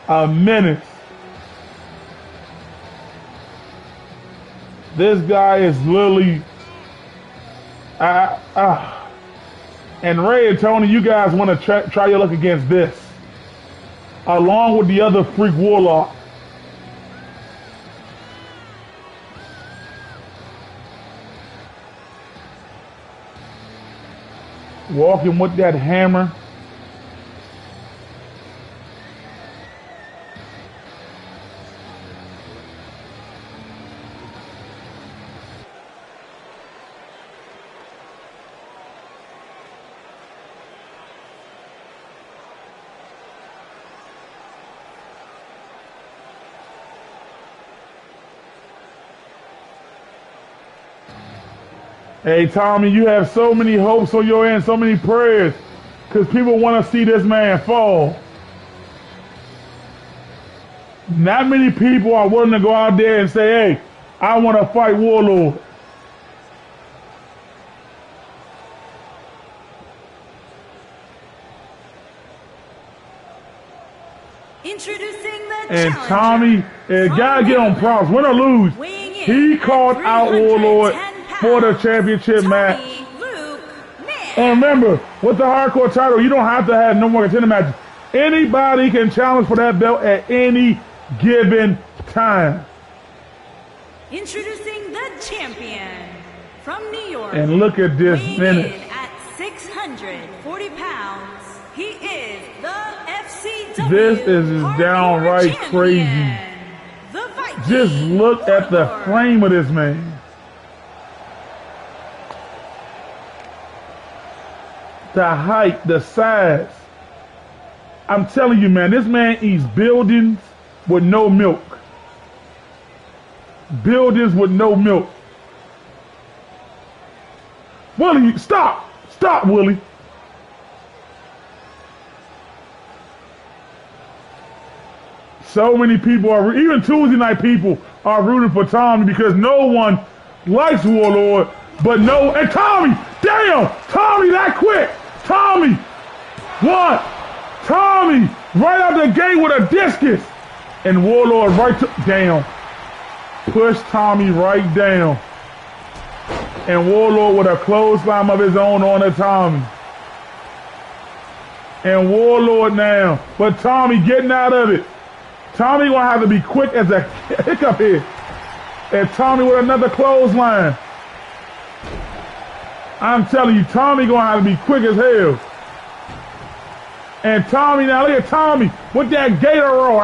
A menace. This guy is literally... And Ray and Tony, you guys want to try your luck against this, along with the other Freak Warlock. Walking with that hammer. Hey, Tommy, you have so many hopes on your end, so many prayers, because people want to see this man fall. Not many people are willing to go out there and say, hey, I want to fight Warlord. Introducing the and challenger. Tommy, gotta get on props, win or lose. He called out Warlord for the championship match. And remember, with the hardcore title, you don't have to have no more contender matches. Anybody can challenge for that belt at any given time. Introducing the champion from New York. And look at this finish. At 640 pounds, he is the FCW. This is just downright crazy. Just look at the frame of this man. The height, the size. I'm telling you, man, this man eats buildings with no milk. Buildings with no milk. Willie, stop. Stop, Willie. So many people are, even Tuesday night people are rooting for Tommy because no one likes Warlord, but no, and Tommy, damn, Tommy that quick. Tommy, what? Tommy, right out the gate with a discus. And Warlord right down. Push Tommy right down. And Warlord with a clothesline of his own on the Tommy. And Warlord now, but Tommy getting out of it. Tommy gonna have to be quick as a hiccup here. And Tommy with another clothesline. I'm telling you, Tommy gonna have to be quick as hell. And Tommy, now look at Tommy with that gator roll.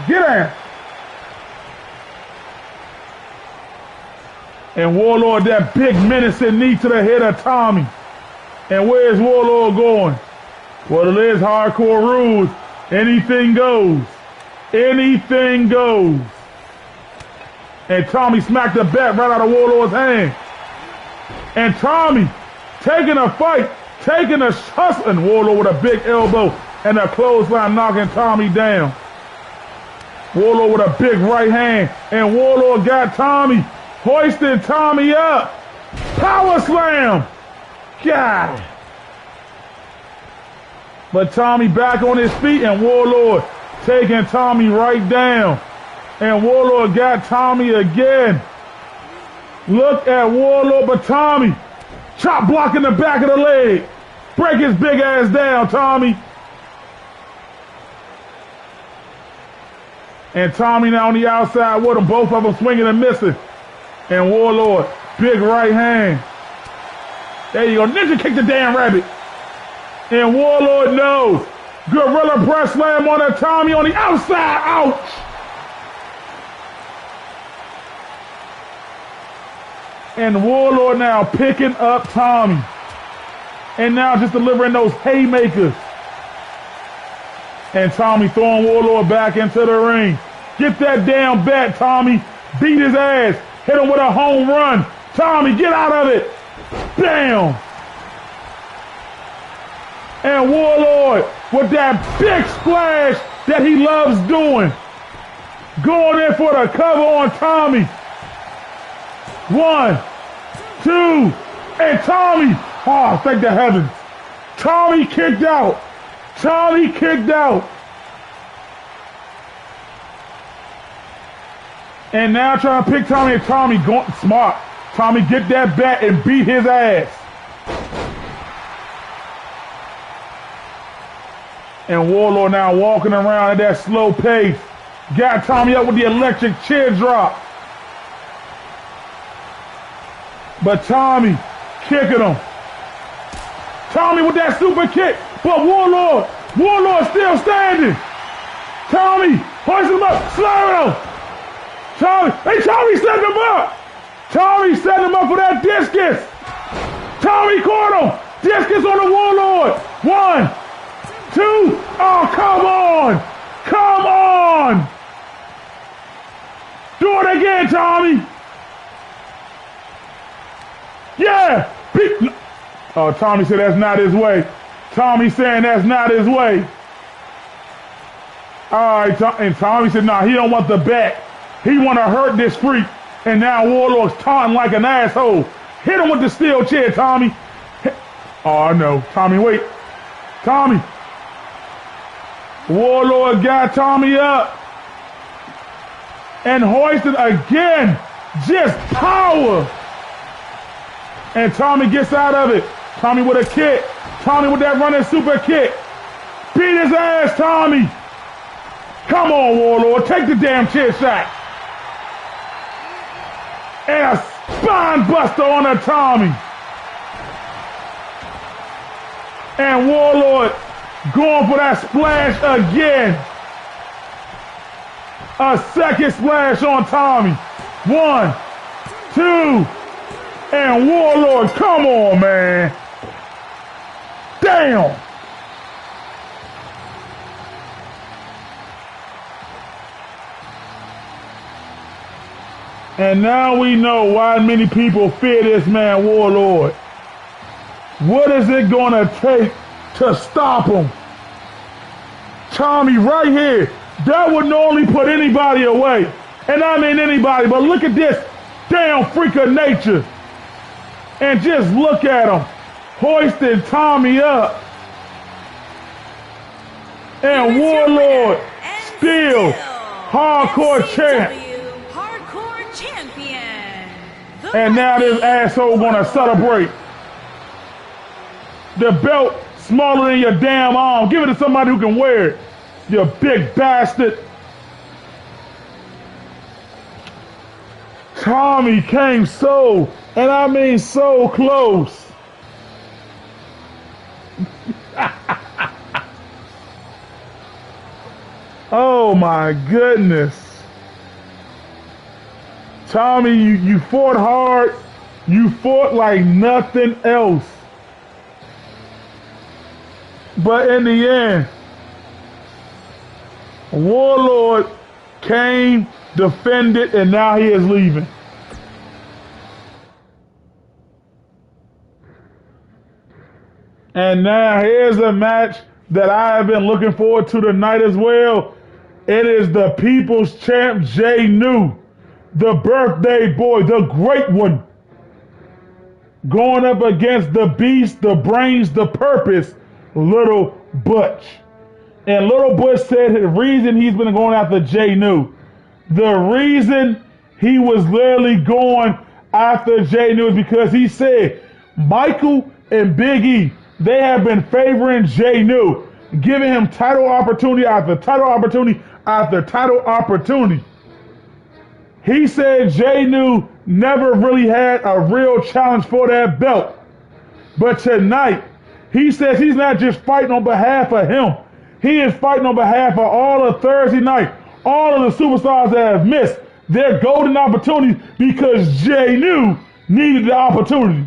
Get out. And Warlord, that big menacing knee to the head of Tommy. And where's Warlord going? Well, it is hardcore rules. Anything goes. Anything goes. And Tommy smacked the bat right out of Warlord's hand. And Tommy taking a fight taking a hustling Warlord with a big elbow and a clothesline knocking Tommy down. Warlord with a big right hand, and Warlord got Tommy, hoisting Tommy up. Power slam. God. But Tommy back on his feet, and Warlord taking Tommy right down. And Warlord got Tommy again. Look at Warlord, but Tommy, chop block in the back of the leg. Break his big ass down, Tommy. And Tommy now on the outside with them, both of them swinging and missing. And Warlord, big right hand. There you go, ninja kick the damn rabbit. And Warlord knows. Gorilla press slam on a Tommy on the outside, ouch. And Warlord now picking up Tommy. And now just delivering those haymakers. And Tommy throwing Warlord back into the ring. Get that damn bat, Tommy. Beat his ass. Hit him with a home run. Tommy, get out of it. Bam. And Warlord with that big splash that he loves doing. Going in for the cover on Tommy. 1, 2, and Tommy. Oh, thank the heavens. Tommy kicked out. Tommy kicked out. And now trying to pick Tommy, and Tommy going smart. Tommy get that bat and beat his ass. And Warlord now walking around at that slow pace. Got Tommy up with the electric chair drop. But Tommy kicking him. Tommy with that super kick. But Warlord still standing. Tommy hoists him up, slowing him. Tommy setting him up. Tommy setting him up for that discus. Tommy caught him. Discus on the Warlord. 1, 2. Oh, come on. Come on. Do it again, Tommy. Yeah. Oh, Tommy said that's not his way. Tommy saying that's not his way. All right, and Tommy said, nah, he don't want the bat. He want to hurt this freak. And now Warlord's taunting like an asshole. Hit him with the steel chair, Tommy. Oh, no. Tommy, wait. Tommy. Warlord got Tommy up. And hoisted again. Just power. And Tommy gets out of it. Tommy with a kick. Tommy with that running super kick. Beat his ass, Tommy. Come on, Warlord. Take the damn chair shot. And a spine buster on a Tommy. And Warlord going for that splash again. A second splash on Tommy. 1, 2, and Warlord, come on, man. Damn. And now we know why many people fear this man, Warlord. What is it gonna take to stop him? Tommy right here. That would normally put anybody away. And I mean anybody, but look at this damn freak of nature. And just look at him. Hoisting Tommy up. And Warlord still hardcore champ. And now this asshole gonna celebrate. The belt smaller than your damn arm. Give it to somebody who can wear it. You big bastard. Tommy came so, and I mean so close. Oh my goodness. Tommy, you fought hard. You fought like nothing else. But in the end, Warlord came, defended, and now he is leaving. And now here's a match that I have been looking forward to tonight as well. It is the People's Champ Jay New, the birthday boy, the great one, going up against the Beast, the Brains, the Purpose, Little Butch. And Little Butch said the reason he's been going after Jay New, the reason he was literally going after Jay New is because he said Michael and Big E, they have been favoring Jay New, giving him title opportunity after title opportunity after title opportunity. He said Jay New never really had a real challenge for that belt. But tonight, he says he's not just fighting on behalf of him. He is fighting on behalf of all of Thursday night, all of the superstars that have missed their golden opportunities because Jay New needed the opportunity.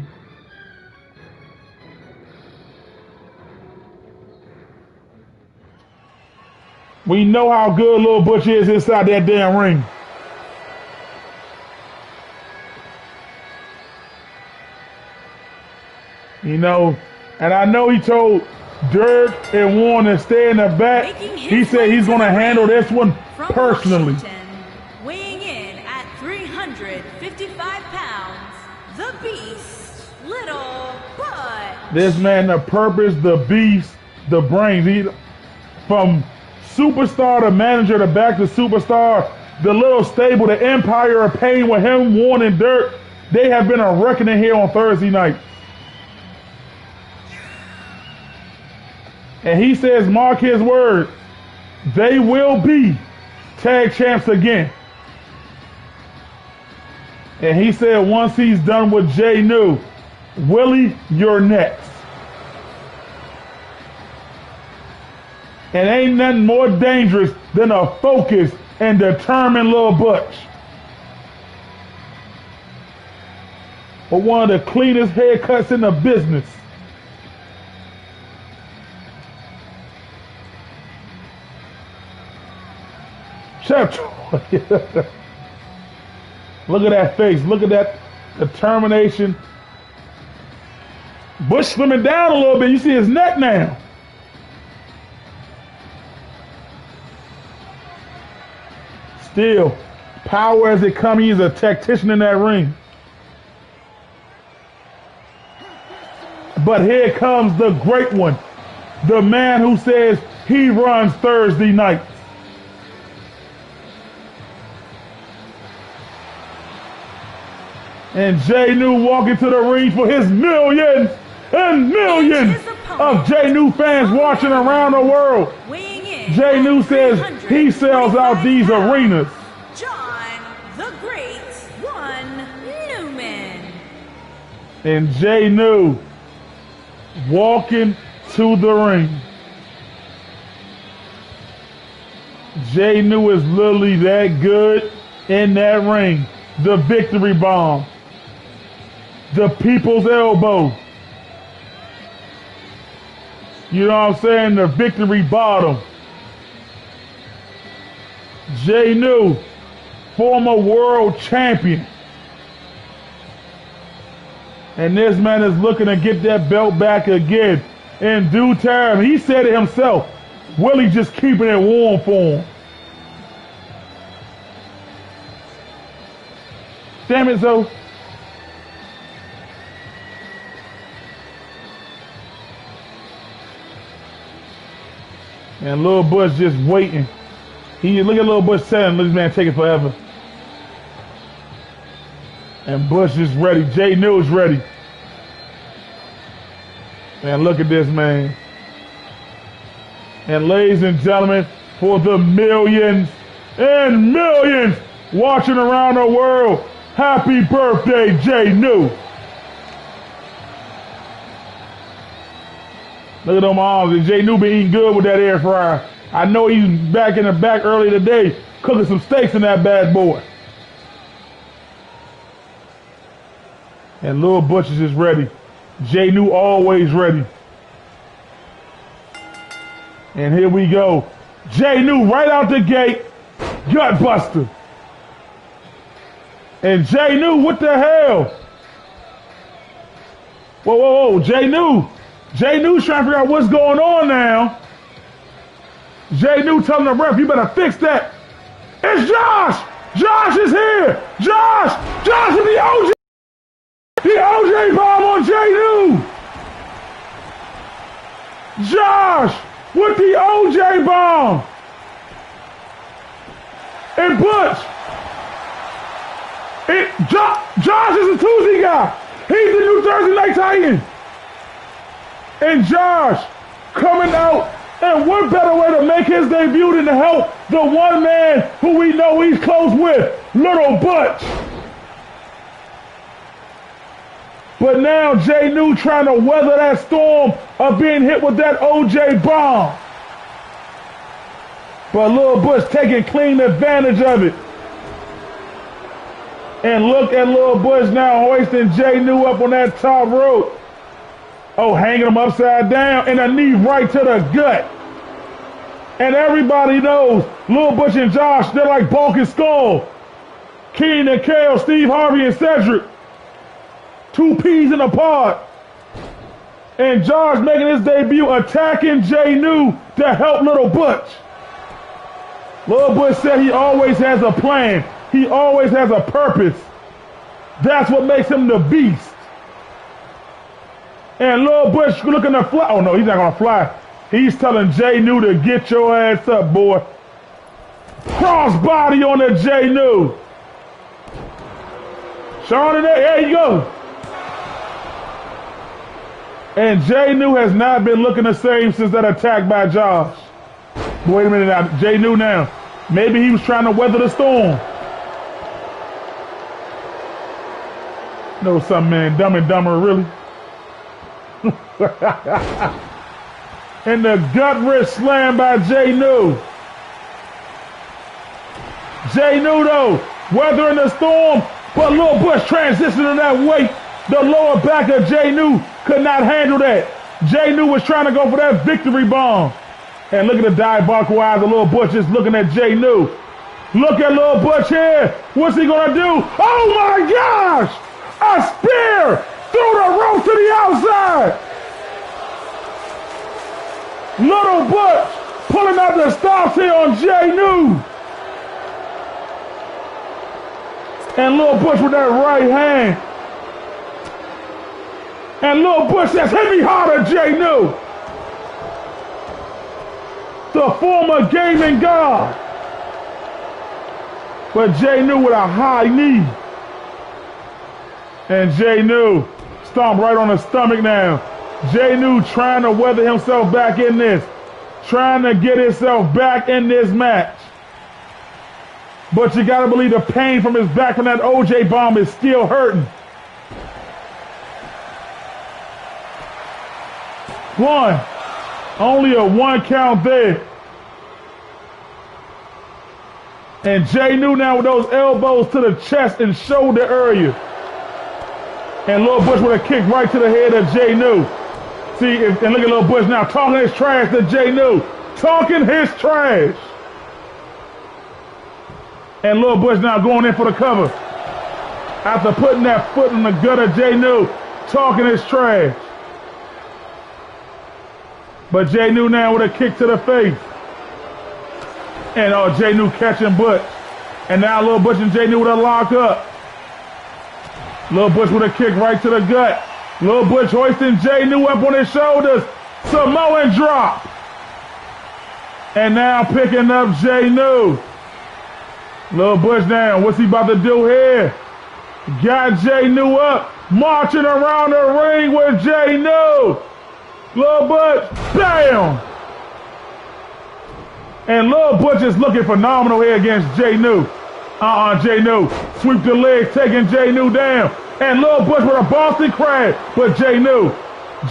We know how good Lil Butch is inside that damn ring. You know, and I know he told Dirk and Warren to stay in the back. He said he's going to handle this one personally. Weighing in at 355 pounds, the Beast, Little Butch. This man, the Purpose, the Beast, the Brains. He, from superstar to manager to back to superstar, the little stable, the Empire of Pain with him, Warren and Dirk, they have been a reckoning here on Thursday night. And he says, mark his word, they will be tag champs again. And he said once he's done with Jay New, Willie, you're next. And ain't nothing more dangerous than a focused and determined Lil Butch. But one of the cleanest haircuts in the business. Chef Troy. Look at that face. Look at that determination. Butch slimming down a little bit. You see his neck now. Still, power as it comes. He's a tactician in that ring. But here comes the great one. The man who says he runs Thursday night. And Jay New walking to the ring for his millions and millions of Jay New fans watching around the world. Jay New says he sells out these arenas. John the Great One Newman. And Jay New walking to the ring. Jay New is literally that good in that ring. The victory bomb. The people's elbow. You know what I'm saying? The victory bottom. Jay New, former world champion. And this man is looking to get that belt back again in due time. He said it himself. Willie just keeping it warm for him. Damn it, Zoe. And Lil Butch just waiting. Look at Lil Butch saying, "Look, this man take it forever." And Butch is ready. Jay New is ready. And look at this man. And ladies and gentlemen, for the millions and millions watching around the world, happy birthday, Jay New. Look at them arms. Jay New been eating good with that air fryer. I know he's back in the back early today cooking some steaks in that bad boy. And Lil Butch is just ready. Jay New always ready. And here we go. Jay New right out the gate. Gut buster. And Jay New, what the hell? Whoa, whoa, whoa. Jay New. Jay New's trying to figure out what's going on now. Jay New telling the ref, you better fix that. It's Josh! Josh is here! Josh! Josh with the OJ! The OJ bomb on Jay New! Josh with the OJ bomb! And Butch! Josh is a Tuesday guy! He's the new Thursday Night Titan! And Josh coming out, and what better way to make his debut than to help the one man who we know he's close with, Little Butch. But now Jay New trying to weather that storm of being hit with that OJ bomb. But Little Butch taking clean advantage of it. And look at Little Butch now hoisting Jay New up on that top rope. Oh, hanging him upside down and a knee right to the gut. And everybody knows Lil Butch and Josh, they're like Bulk and Skull. Keenan and Kale, Steve Harvey and Cedric. Two peas in a pod. And Josh making his debut attacking Jay New to help Little Butch. Lil Butch said he always has a plan. He always has a purpose. That's what makes him the beast. And Lil Butch looking to fly. Oh no, he's not gonna fly. He's telling Jay New to get your ass up, boy. Crossbody on the Jay New. Sean, there you go. And Jay New has not been looking the same since that attack by Josh. Wait a minute now, Jay New now. Maybe he was trying to weather the storm. Know something, man, Dumb and Dumber, really. And the gut wrist slam by Jay New. Jay New though, weathering the storm, but Lil Butch transitioning that weight. The lower back of Jay New could not handle that. Jay New was trying to go for that victory bomb. And look at the diabolical eyes of Lil Butch just looking at Jay New. Look at Lil Butch here. What's he gonna do? Oh my gosh! A spear through the rope to the outside. Little Butch pulling out the stops here on Jay New. And Lil Butch with that right hand. And Lil Butch says, hit me harder, Jay New. The former gaming god. But Jay New with a high knee. And Jay New stomped right on the stomach now. Jay New trying to weather himself back in this. Trying to get himself back in this match. But you gotta believe the pain from his back from that OJ bomb is still hurting. One. Only a 1 count there. And Jay New now with those elbows to the chest and shoulder area. And Lil Butch with a kick right to the head of Jay New. See, and look at Lil Butch now talking his trash to Jay New. Talking his trash. And Lil Butch now going in for the cover. After putting that foot in the gut of Jay New, talking his trash. But Jay New now with a kick to the face. And Jay New catching Butch. And now Lil Butch and Jay New with a lock up. Lil Butch with a kick right to the gut. Lil Butch hoisting Jay New up on his shoulders. Samoan drop. And now picking up Jay New. Lil Butch down. What's he about to do here? Got Jay New up. Marching around the ring with Jay New. Lil Butch, bam! And Lil Butch is looking phenomenal here against Jay New. Jay New. Sweep the leg, taking Jay New down. And Lil Butch with a Boston crab, but Jay New.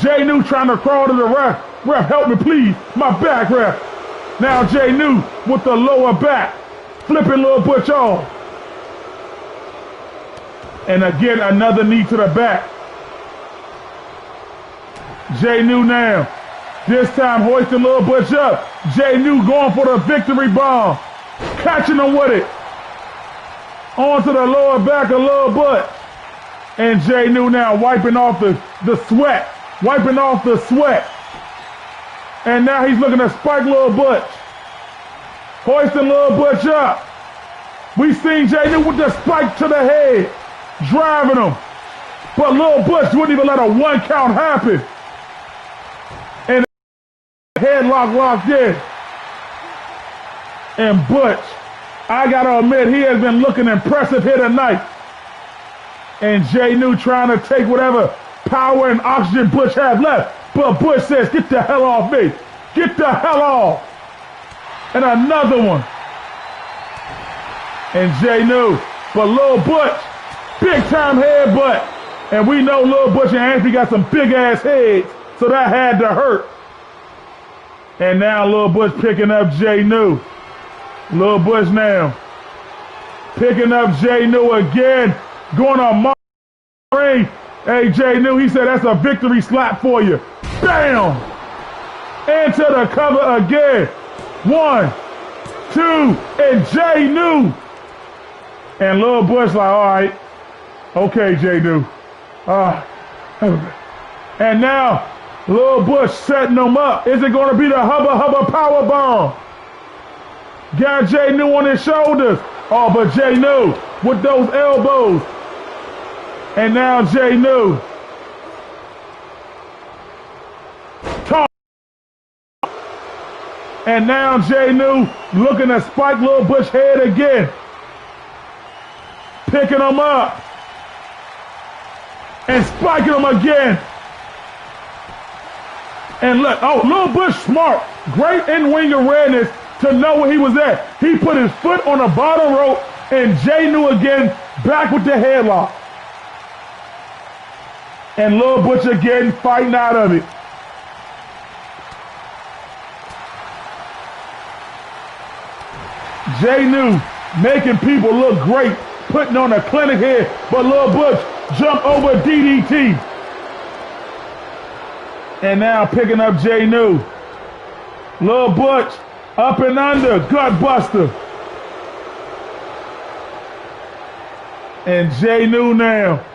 Jay New trying to crawl to the ref. Ref, help me please. My back, ref. Now Jay New with the lower back. Flipping Lil Butch off. And again, another knee to the back. Jay New now. This time hoisting Lil Butch up. Jay New going for the victory bomb. Catching him with it. Onto the lower back of Lil Butch. And Jay New now wiping off the sweat wiping off the sweat. And now he's looking to spike Lil Butch. Hoisting Lil Butch up. We seen Jay New with the spike to the head, driving him. But Lil Butch wouldn't even let a 1 count happen. And headlock locked in. And Butch, I gotta admit, he has been looking impressive here tonight. And Jay New trying to take whatever power and oxygen Butch has left. But Butch says, get the hell off me. Get the hell off. And another one. And Jay New. But Lil Butch, big time headbutt. And we know Lil Butch and Anthony got some big ass heads. So that had to hurt. And now Lil Butch picking up Jay New. Lil Butch now. Picking up Jay New again. Going on ring. Hey, Jay New, he said that's a victory slap for you. Bam! Into the cover again. 1, 2, and Jay New. And Lil Butch like, all right. Okay, Jay New. And now, Lil Butch setting them up. Is it going to be the Hubba Hubba Power Bomb? Got Jay New on his shoulders. Oh, but Jay New with those elbows. And now Jay New. And now Jay New looking to spike Lil Butch head again. Picking him up. And spiking him again. And look, oh, Lil Butch smart. Great in-wing awareness to know where he was at. He put his foot on the bottom rope and Jay New again back with the headlock. And Lil Butch again fighting out of it. Jay New making people look great, putting on a clinic here, but Lil Butch jump over DDT. And now picking up Jay New. Lil Butch up and under, gut buster. And Jay New now.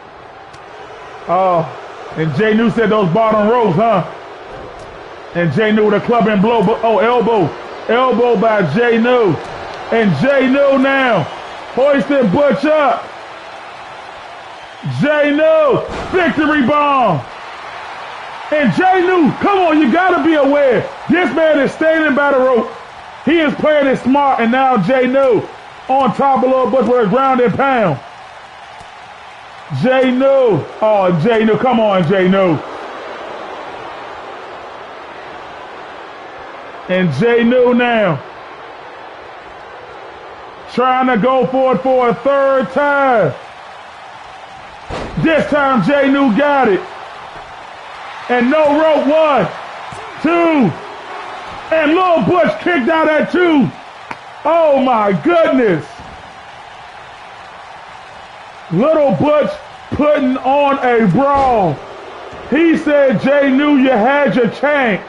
Oh, and Jay New said those bottom ropes, huh? And Jay New with a club and blow, oh, elbow. Elbow by Jay New. And Jay New now, hoisting Butch up. Jay New, victory bomb. And Jay New, come on, you gotta be aware. This man is standing by the rope. He is playing it smart, and now Jay New on top of Lil Butch with a ground and pound. Jay New, oh, Jay New, come on, Jay New. And Jay New now. Trying to go for it for a third time. This time Jay New got it. And no rope, 1, 2. And Lil Butch kicked out at 2. Oh my goodness. Little Butch putting on a brawl. He said, Jay New, you had your chance.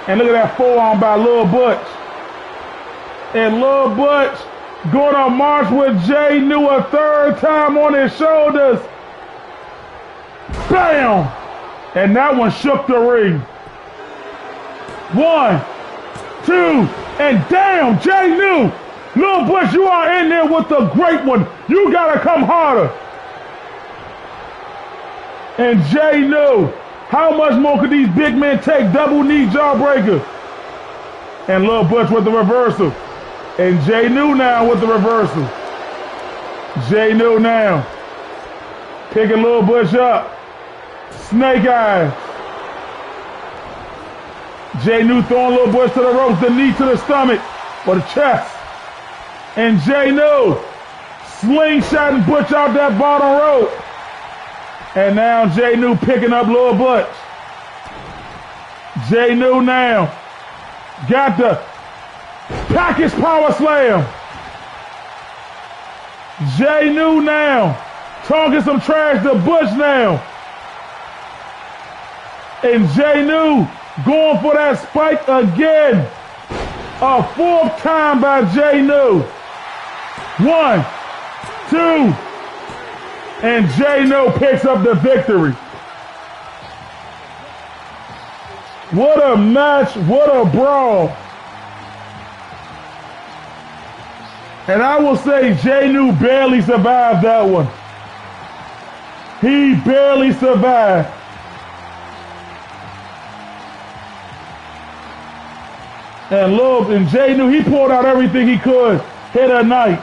And look at that forearm by Lil Butch. And Lil Butch going to march with Jay New a third time on his shoulders. Bam! And that one shook the ring. 1, 2, and damn, Jay New. Lil Butch, you are in there with the great one. You gotta come harder. And Jay New, how much more could these big men take? Double knee jawbreaker. And Lil Butch with the reversal. And Jay New now with the reversal. Jay New now. Picking Lil Butch up. Snake eyes. Jay New throwing Lil Butch to the ropes, the knee to the stomach or the chest. And Jay New slingshotting Butch out that bottom rope. And now Jay New picking up Lil Butch. Jay New now got the package power slam. Jay New now talking some trash to Butch now. And Jay New going for that spike again. A 4th time by Jay New. 1, 2. And Jay New picks up the victory. What a match. What a brawl. And I will say Jay New barely survived that one. He barely survived. And look, and Jay New, he pulled out everything he could here tonight.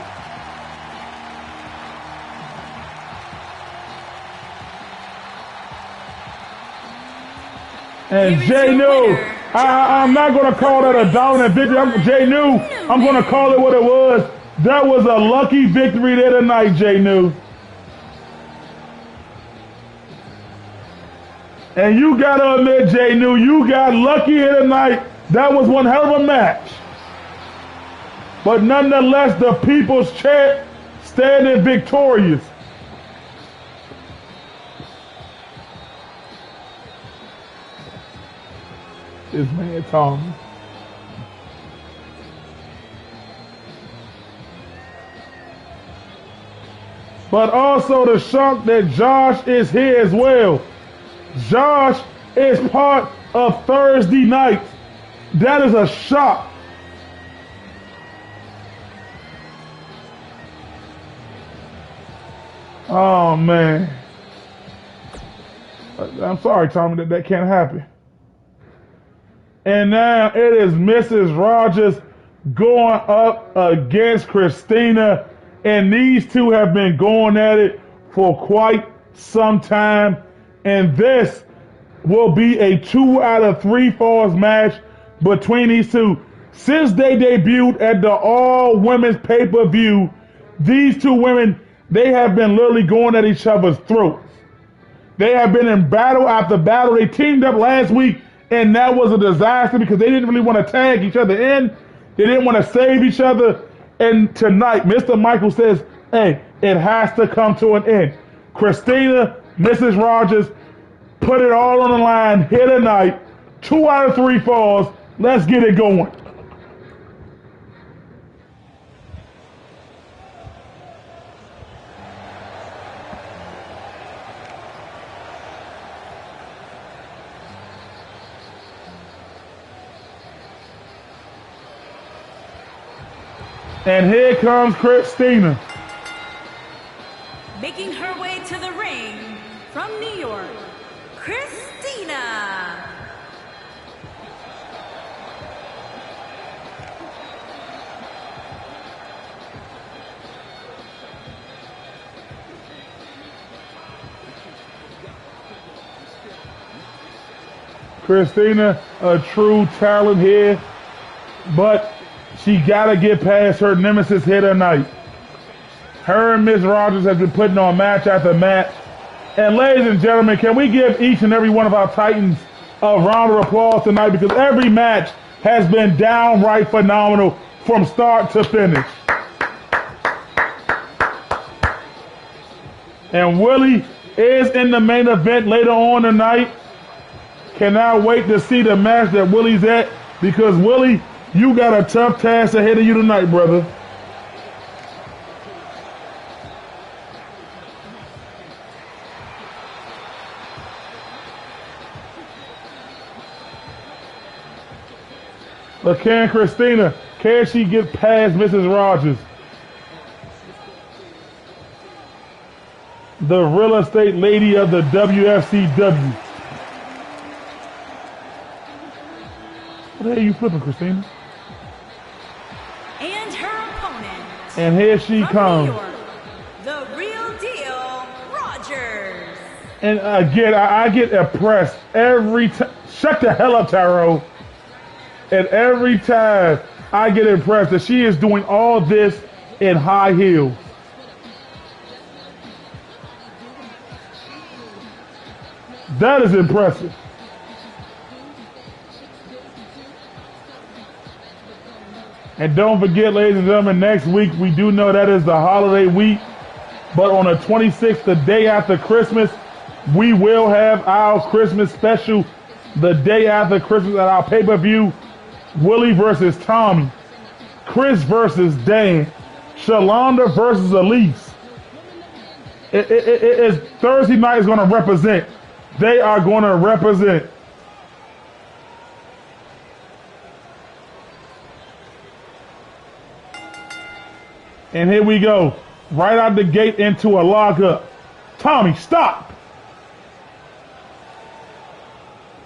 And Jay New, I'm not going to call that a dominant victory. Jay New, I'm going to call it what it was. That was a lucky victory there tonight, Jay New. And you got to admit, Jay New, you got lucky here tonight. That was one hell of a match. But nonetheless, the people's champ standing victorious. This man Tommy. But also the shock that Josh is here as well. Josh is part of Thursday night. That is a shock. Oh man. I'm sorry, Tommy, that can't happen. And now it is Mrs. Rogers going up against Christina. And these two have been going at it for quite some time. And this will be a 2 out of 3 falls match between these two. Since they debuted at the all-women's pay-per-view, these two women, they have been literally going at each other's throats. They have been in battle after battle. They teamed up last week, and that was a disaster because they didn't really want to tag each other in. They didn't want to save each other. And tonight, Mr. Michael says, hey, it has to come to an end. Christina, Mrs. Rogers, put it all on the line here tonight. 2 out of 3 falls. Let's get it going. And here comes Christina. Making her way to the ring from New York, Christina. Christina, a true talent here, but she got to get past her nemesis here tonight. Her and Miss Rogers has been putting on match after match. And ladies and gentlemen, can we give each and every one of our Titans a round of applause tonight, because every match has been downright phenomenal from start to finish. And Willie is in the main event later on tonight. Cannot wait to see the match that Willie's at, because Willie, you got a tough task ahead of you tonight, brother. But can Christina, can she get past Mrs. Rogers? The real estate lady of the WFCW. What the hell are you flipping, Christina? And her opponent. And here she comes. New York, the real deal, Rogers. And again, I get impressed every time. Shut the hell up, Taro. And every time I get impressed that she is doing all this in high heels. That is impressive. And don't forget, ladies and gentlemen, next week we do know that is the holiday week. But on the 26th, the day after Christmas, we will have our Christmas special. The day after Christmas at our pay-per-view. Willie versus Tommy. Chris versus Dan. Shalonda versus Elise. Thursday night is going to represent. They are going to represent. And here we go. Right out the gate into a lockup. Tommy, stop.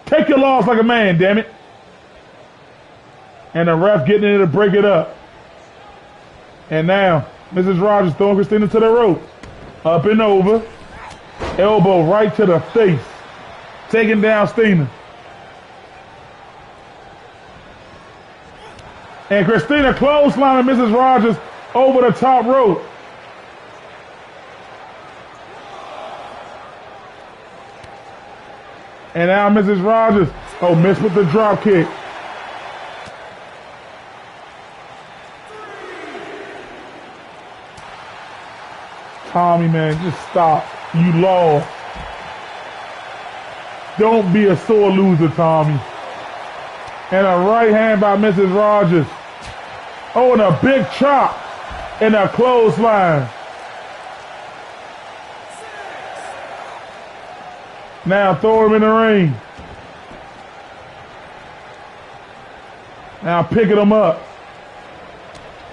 Take your loss like a man, damn it. And the ref getting in to break it up. And now, Mrs. Rogers throwing Christina to the rope. Up and over. Elbow right to the face. Taking down Stina. And Christina clotheslining Mrs. Rogers over the top rope. And now Mrs. Rogers, missed with the drop kick. Tommy, man, just stop. You lost. Don't be a sore loser, Tommy. And a right hand by Mrs. Rogers. Oh, and a big chop. And a clothesline. Now throw him in the ring. Now picking him up.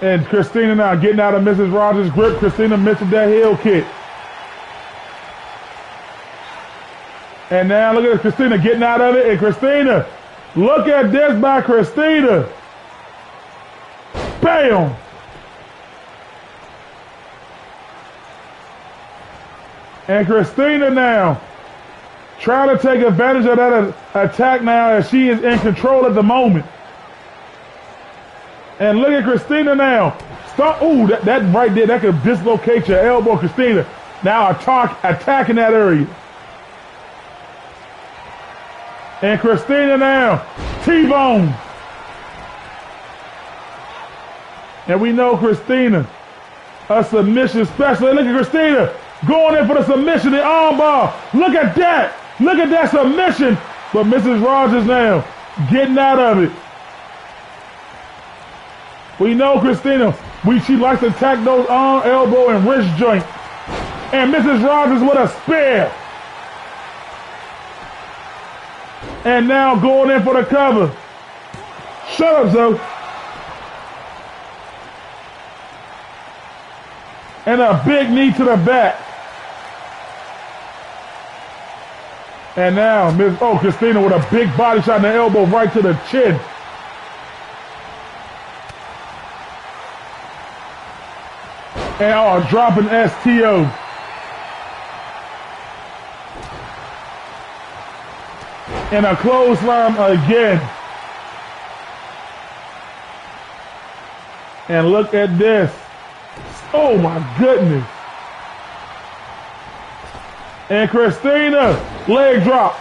And Christina now getting out of Mrs. Rogers' grip. Christina missing that heel kick. And now look at Christina getting out of it. And Christina, look at this by Christina. Bam! And Christina now trying to take advantage of that attack now as she is in control at the moment. And look at Christina now. Stop. Ooh, that right there, that could dislocate your elbow, Christina. Now attacking that area. And Christina now, T-bone. And we know Christina, a submission specialist. Look at Christina going in for the submission, the armbar. Look at that. Look at that submission. But Mrs. Rogers now getting out of it. We know Christina, she likes to attack those arm, elbow, and wrist joints. And Mrs. Rogers with a spear. And now going in for the cover. Shut up, Zoe. And a big knee to the back. And now, Christina with a big body shot in the elbow right to the chin. And dropping STO. And a clothesline again. And look at this. Oh my goodness. And Christina, leg drop.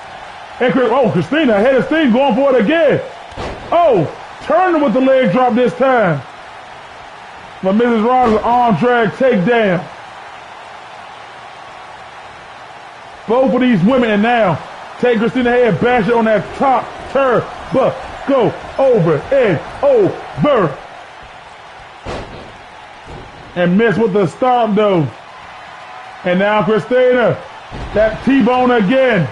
And Christina ahead of steam, going for it again. Turning with the leg drop this time. But Mrs. Rogers arm drag takedown. Both of these women, and now take Christina head, bash it on that top turn, but go over and over. And miss with the stomp though. And now Christina, that T-bone again.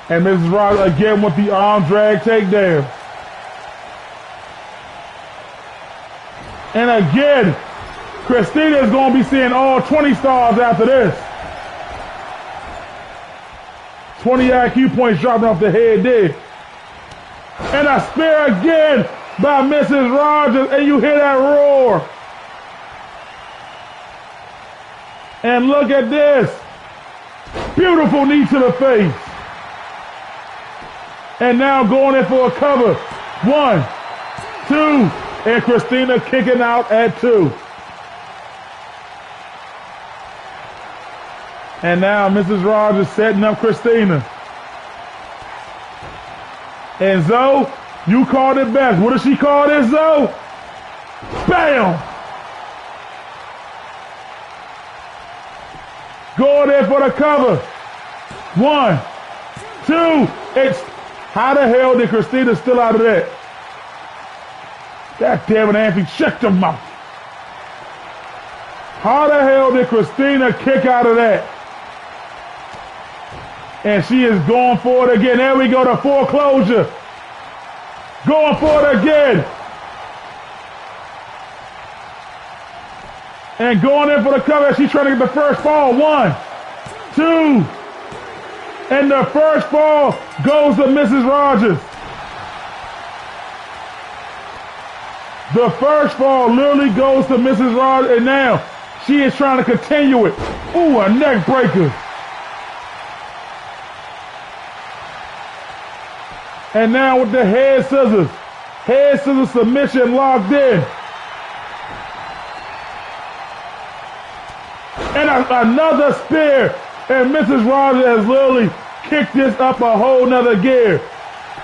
And Mrs. Rogers again with the arm drag takedown. And again, Christina is going to be seeing all 20 stars after this. 20 IQ points dropping off the head there. And a spear again by Mrs. Rogers, and you hear that roar. And look at this. Beautiful knee to the face. And now going in for a cover. 1, 2, and Christina kicking out at 2. And now Mrs. Rogers setting up Christina. And Zoe, you called it best. What does she call this, Zoe? Bam! Going in for the cover. 1, 2, how the hell did Christina still out of that? God damn it, Anthony, shut your mouth. How the hell did Christina kick out of that? And she is going for it again. There we go, the foreclosure. Going for it again. And going in for the cover. She's trying to get the first fall. 1, 2. And the first fall goes to Mrs. Rogers. The first fall literally goes to Mrs. Rogers. And now she is trying to continue it. Ooh, a neck breaker. And now with the head scissors. Head scissors submission locked in. And another spear. And Mrs. Rogers has literally kicked this up a whole nother gear.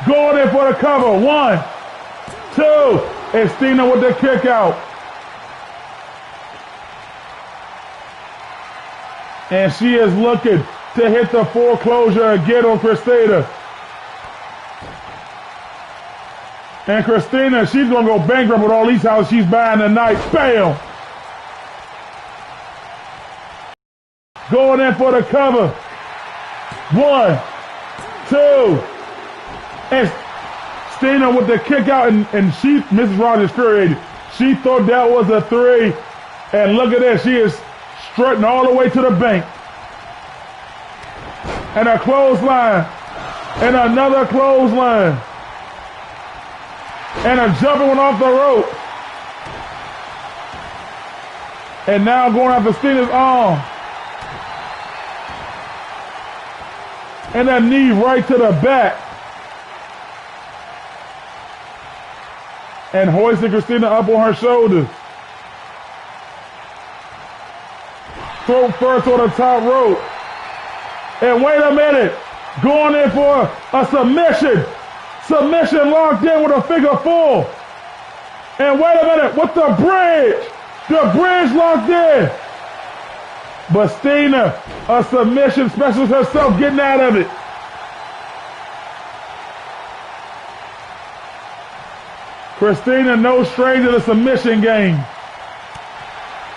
Going in for the cover. 1, 2. And Stina with the kick out. And she is looking to hit the foreclosure again on Christina. And Christina, she's going to go bankrupt with all these houses she's buying tonight. Bam! Going in for the cover. 1, 2. And Stina with the kick out, and she, Mrs. Rogers, infuriated. She thought that was a 3. And look at that, she is strutting all the way to the bank. And a clothesline. And another clothesline. And a jumping one off the rope. And now going after Stina's arm. And a knee right to the back. And hoisting Christina up on her shoulders. Throat first on the top rope. And wait a minute. Going in for a submission. Submission locked in with a figure 4. And wait a minute, with the bridge. The bridge locked in. But Stina, a submission specialist herself, getting out of it. Christina, no stranger to the submission game.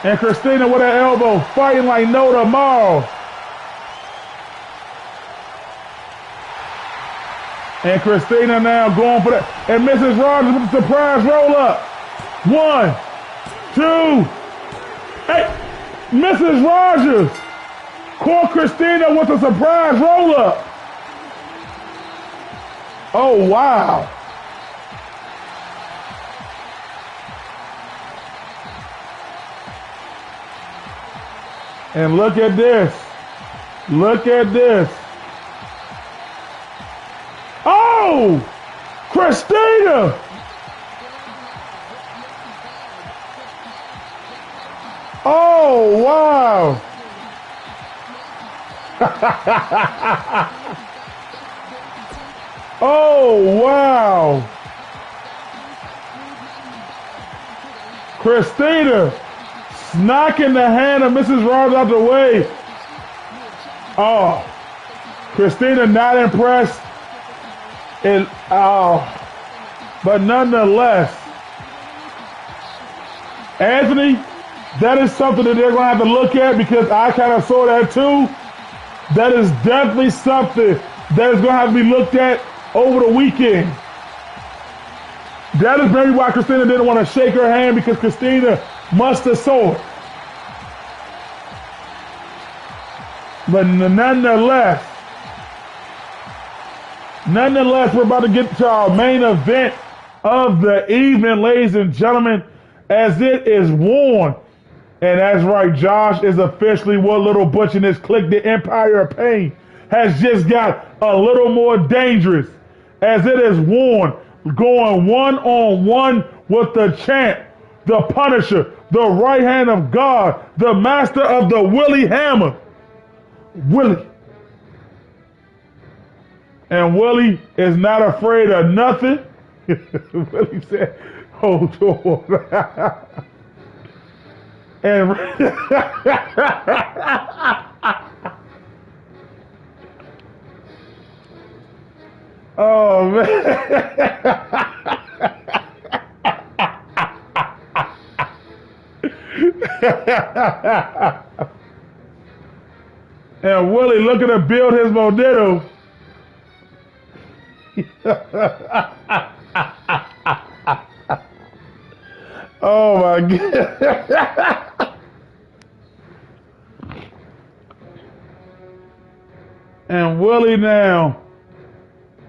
And Christina with her elbow, fighting like no tomorrow. And Christina now going for that. And Mrs. Rogers with the surprise roll up. 1, 2. Hey, Mrs. Rogers caught Christina with a surprise roll up. Oh, wow. And look at this. Look at this. Oh! Christina! Oh, wow. Oh, wow. Christina knocking the hand of Mrs. Rogers out the way. Oh, Christina not impressed. But nonetheless, Anthony, that is something that they're going to have to look at, because I kind of saw that too. That is definitely something that is going to have to be looked at over the weekend. That is maybe why Christina didn't want to shake her hand, because Christina must have saw it. But nonetheless, we're about to get to our main event of the evening, ladies and gentlemen, as it is worn. And that's right, Josh is officially what Little Butch and his clique, the Empire of Pain, has just got a little more dangerous, as it is worn, going one-on-one with the champ, the Punisher, the right hand of God, the master of the Willie Hammer, Willie. And Willie is not afraid of nothing. Willie said, hold on. And oh man. And Willie looking to build his momentum. Oh my God. And Willie now.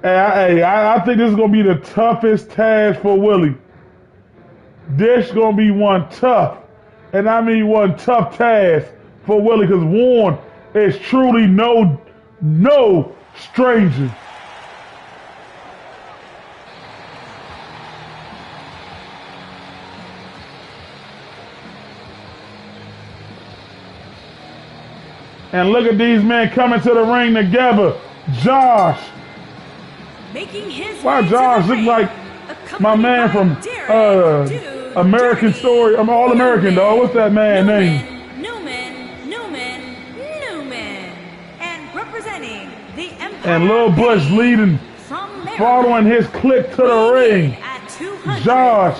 I think this is going to be the toughest task for Willie. This is going to be one tough, and I mean one tough task for Willie, because Warren is truly no stranger. And look at these men coming to the ring together. Josh. Making his Why Josh look like my man from American Story? I'm All American, dog. What's that man name? Newman. And representing the Empire. And Lil Bush leading, following his click to the ring. Josh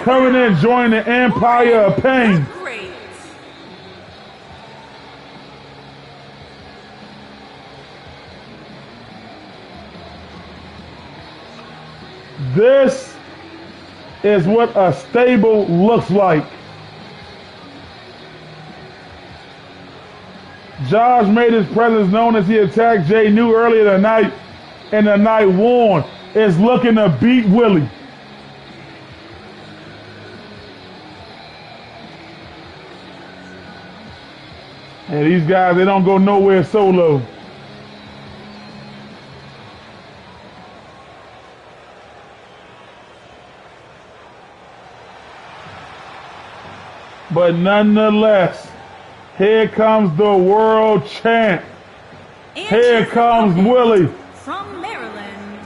coming in, joining the Empire of Pain. This is what a stable looks like. Josh made his presence known as he attacked Jay New earlier tonight, and tonight Warren is looking to beat Willie. And these guys, they don't go nowhere solo. But nonetheless, here comes the world champ. Here comes Willie. From Maryland.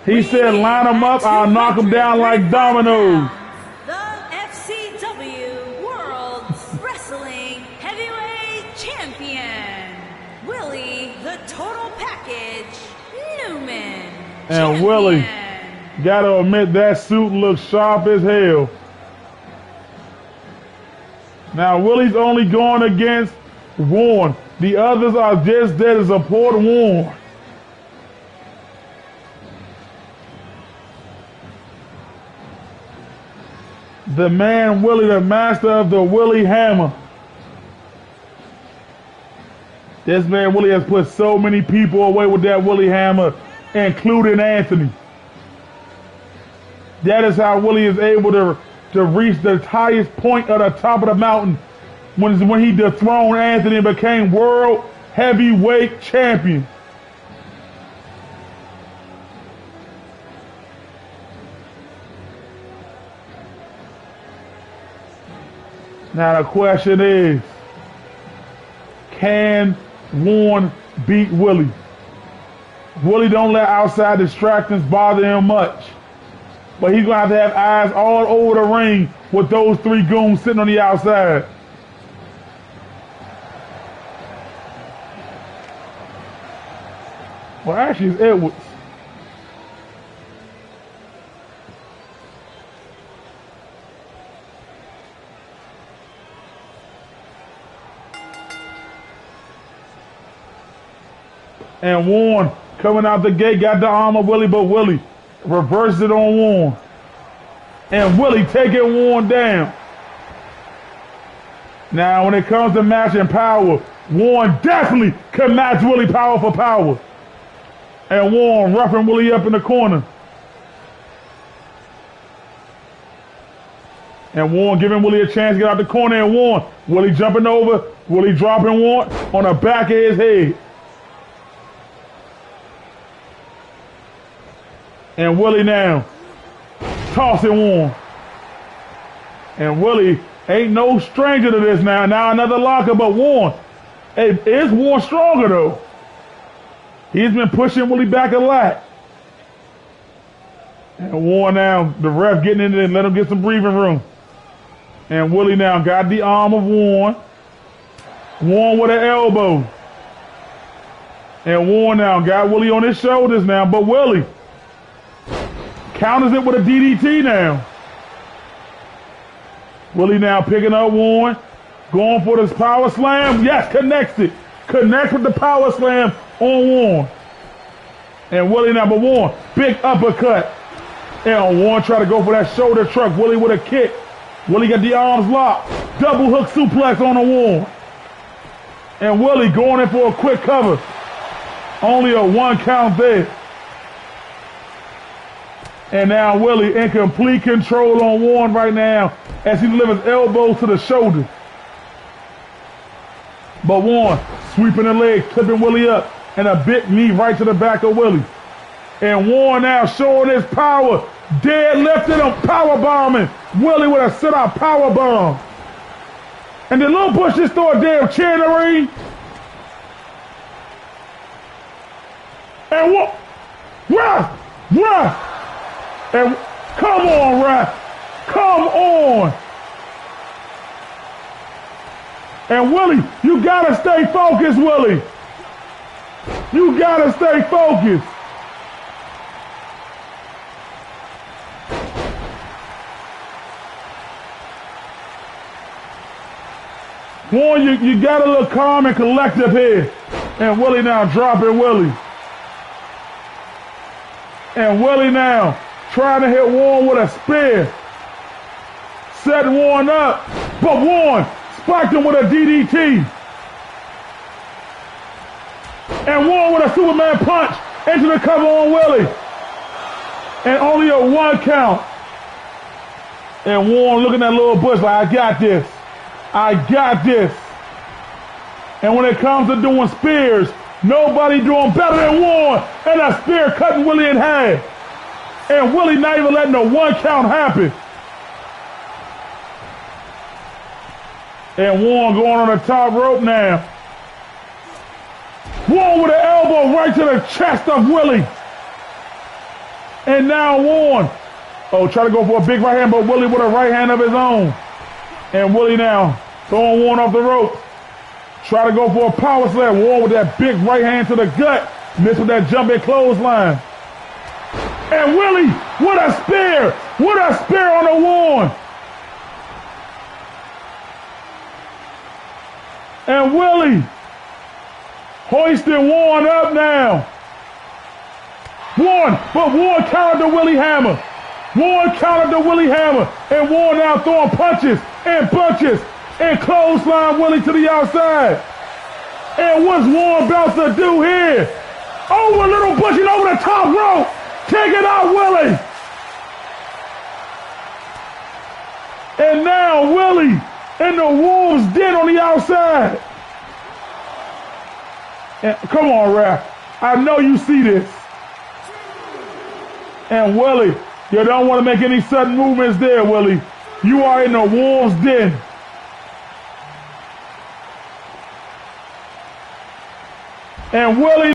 He said, line them up, I'll knock them down like dominoes. The FCW World Wrestling Heavyweight Champion, Willie the Total Package Newman. And Willie, gotta admit, that suit looks sharp as hell. Now, Willie's only going against Warren. The others are just there to support Warren. The man Willie, the master of the Willie Hammer. This man Willie has put so many people away with that Willie Hammer, including Anthony. That is how Willie is able to reach the highest point of the top of the mountain when he dethroned Anthony and became world heavyweight champion. Now the question is, can Warren beat Willie? Willie don't let outside distractions bother him much. But he's going to have eyes all over the ring with those three goons sitting on the outside. Well, actually, it's Edwards. And Warren coming out the gate, got the arm of Willie, but Willie reverses it on Warren. And Willie taking Warren down. Now, when it comes to matching power, Warren definitely can match Willie power for power. And Warren roughing Willie up in the corner. And Warren giving Willie a chance to get out the corner, and Warren, Willie jumping over, Willie dropping Warren on the back of his head. And Willie now tossing Warren. And Willie ain't no stranger to this now. Now another locker, but Warren. Hey, is Warren stronger though? He's been pushing Willie back a lot. And Warren now, the ref getting in there and let him get some breathing room. And Willie now got the arm of Warren. Warren with an elbow. And Warren now got Willie on his shoulders now, but Willie counters it with a DDT now. Willie now picking up Warren, going for this power slam. Yes, connects it. Connects with the power slam on Warren. And Willie now, but Warren, big uppercut. And Warren try to go for that shoulder truck. Willie with a kick. Willie got the arms locked. Double hook suplex on the Warren. And Willie going in for a quick cover. Only a 1 count there. And now Willie in complete control on Warren right now as he delivers elbows to the shoulder. But Warren sweeping the leg, clipping Willie up, and a big knee right to the back of Willie. And Warren now showing his power, deadlifting him, power bombing Willie with a sit-out power bomb. And then Lil Bush just throw a damn chair in the ring. And what? Ref! And come on, ref. Come on. And Willie, you gotta stay focused, Willie. You gotta stay focused. Warren, you gotta look calm and collective here. And Willie now dropping Willie. And Willie now trying to hit Warren with a spear. Setting Warren up. But Warren spiked him with a DDT. And Warren with a Superman punch into the cover on Willie. And only a 1 count. And Warren looking at Lil Bush like, I got this. I got this. And when it comes to doing spears, nobody doing better than Warren. And a spear cutting Willie in half. And Willie not even letting a 1 count happen. And Warren going on the top rope now. Warren with an elbow right to the chest of Willie. And now Warren, try to go for a big right hand, but Willie with a right hand of his own. And Willie now throwing Warren off the rope. Try to go for a power slam. Warren with that big right hand to the gut. Missed with that jumping clothesline. And Willie with a spear. With a spear on the Warren. And Willie hoisting Warren up now. Warren countered the Willie Hammer. Warren countered the Willie Hammer. And Warren now throwing punches and bunches and clothesline Willie to the outside. And what's Warren about to do here? Over Little Bush and over the top rope. Taking out Willie. And now Willie in the Wolves' den on the outside. And, come on, ref. I know you see this. And Willie, you don't want to make any sudden movements there, Willie. You are in the Wolves' den. And Willie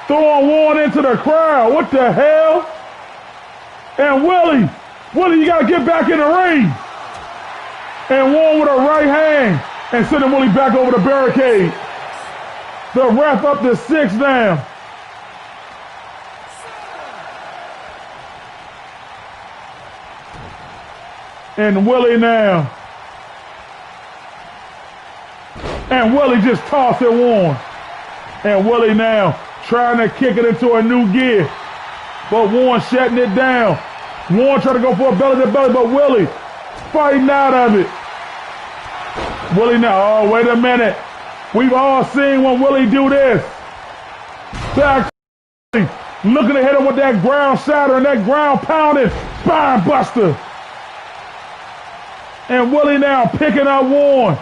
throwing Warren into the crowd. What the hell? And Willie, you got to get back in the ring. And Warren with a right hand and sending Willie back over the barricade. The ref up to 6 now. And Willie now. And Willie just tossed it Warren. And Willie now trying to kick it into a new gear. But Warren shutting it down. Warren trying to go for a belly-to-belly, but Willie fighting out of it. Willie now, oh, wait a minute. We've all seen when Willie do this. Back looking to hit him with that ground shatter and that ground pounding spine buster. And Willie now picking up Warren.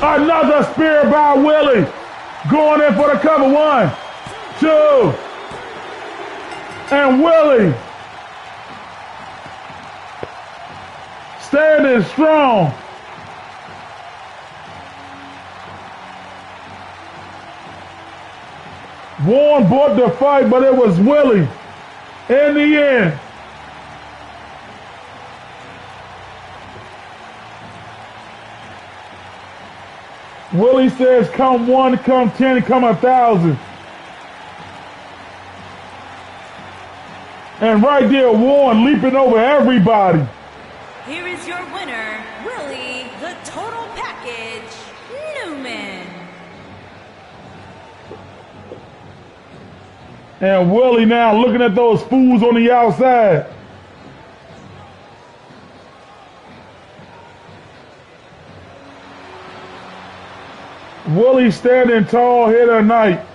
Another spear by Willie. Going in for the cover. 1, 2. And Willie standing strong. Warren bought the fight, but it was Willie in the end. Willie says, come 1, come 10, come 1,000. And right there, Warren leaping over everybody. Here is your winner, Willie, the Total Package, Newman. And Willie now looking at those fools on the outside. Willie standing tall here tonight.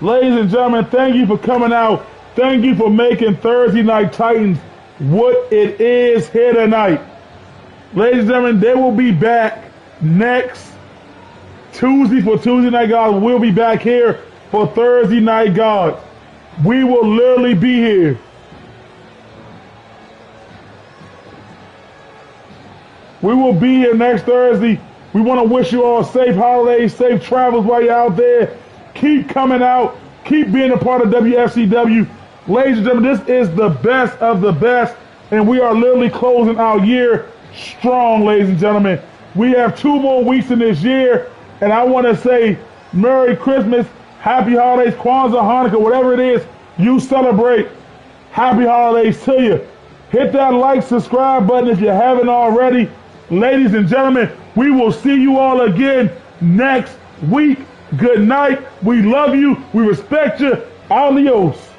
Ladies and gentlemen, thank you for coming out. Thank you for making Thursday Night Titans what it is here tonight. Ladies and gentlemen, they will be back next Tuesday for Tuesday Night Gods. We'll be back here for Thursday Night Gods. We will literally be here. We will be here next Thursday. We want to wish you all safe holidays, safe travels while you're out there. Keep coming out. Keep being a part of WFCW. Ladies and gentlemen, this is the best of the best, and we are literally closing our year strong, ladies and gentlemen. We have 2 more weeks in this year, and I want to say Merry Christmas, Happy Holidays, Kwanzaa, Hanukkah, whatever it is you celebrate. Happy Holidays to you. Hit that like, subscribe button if you haven't already. Ladies and gentlemen, we will see you all again next week. Good night. We love you. We respect you. Adios.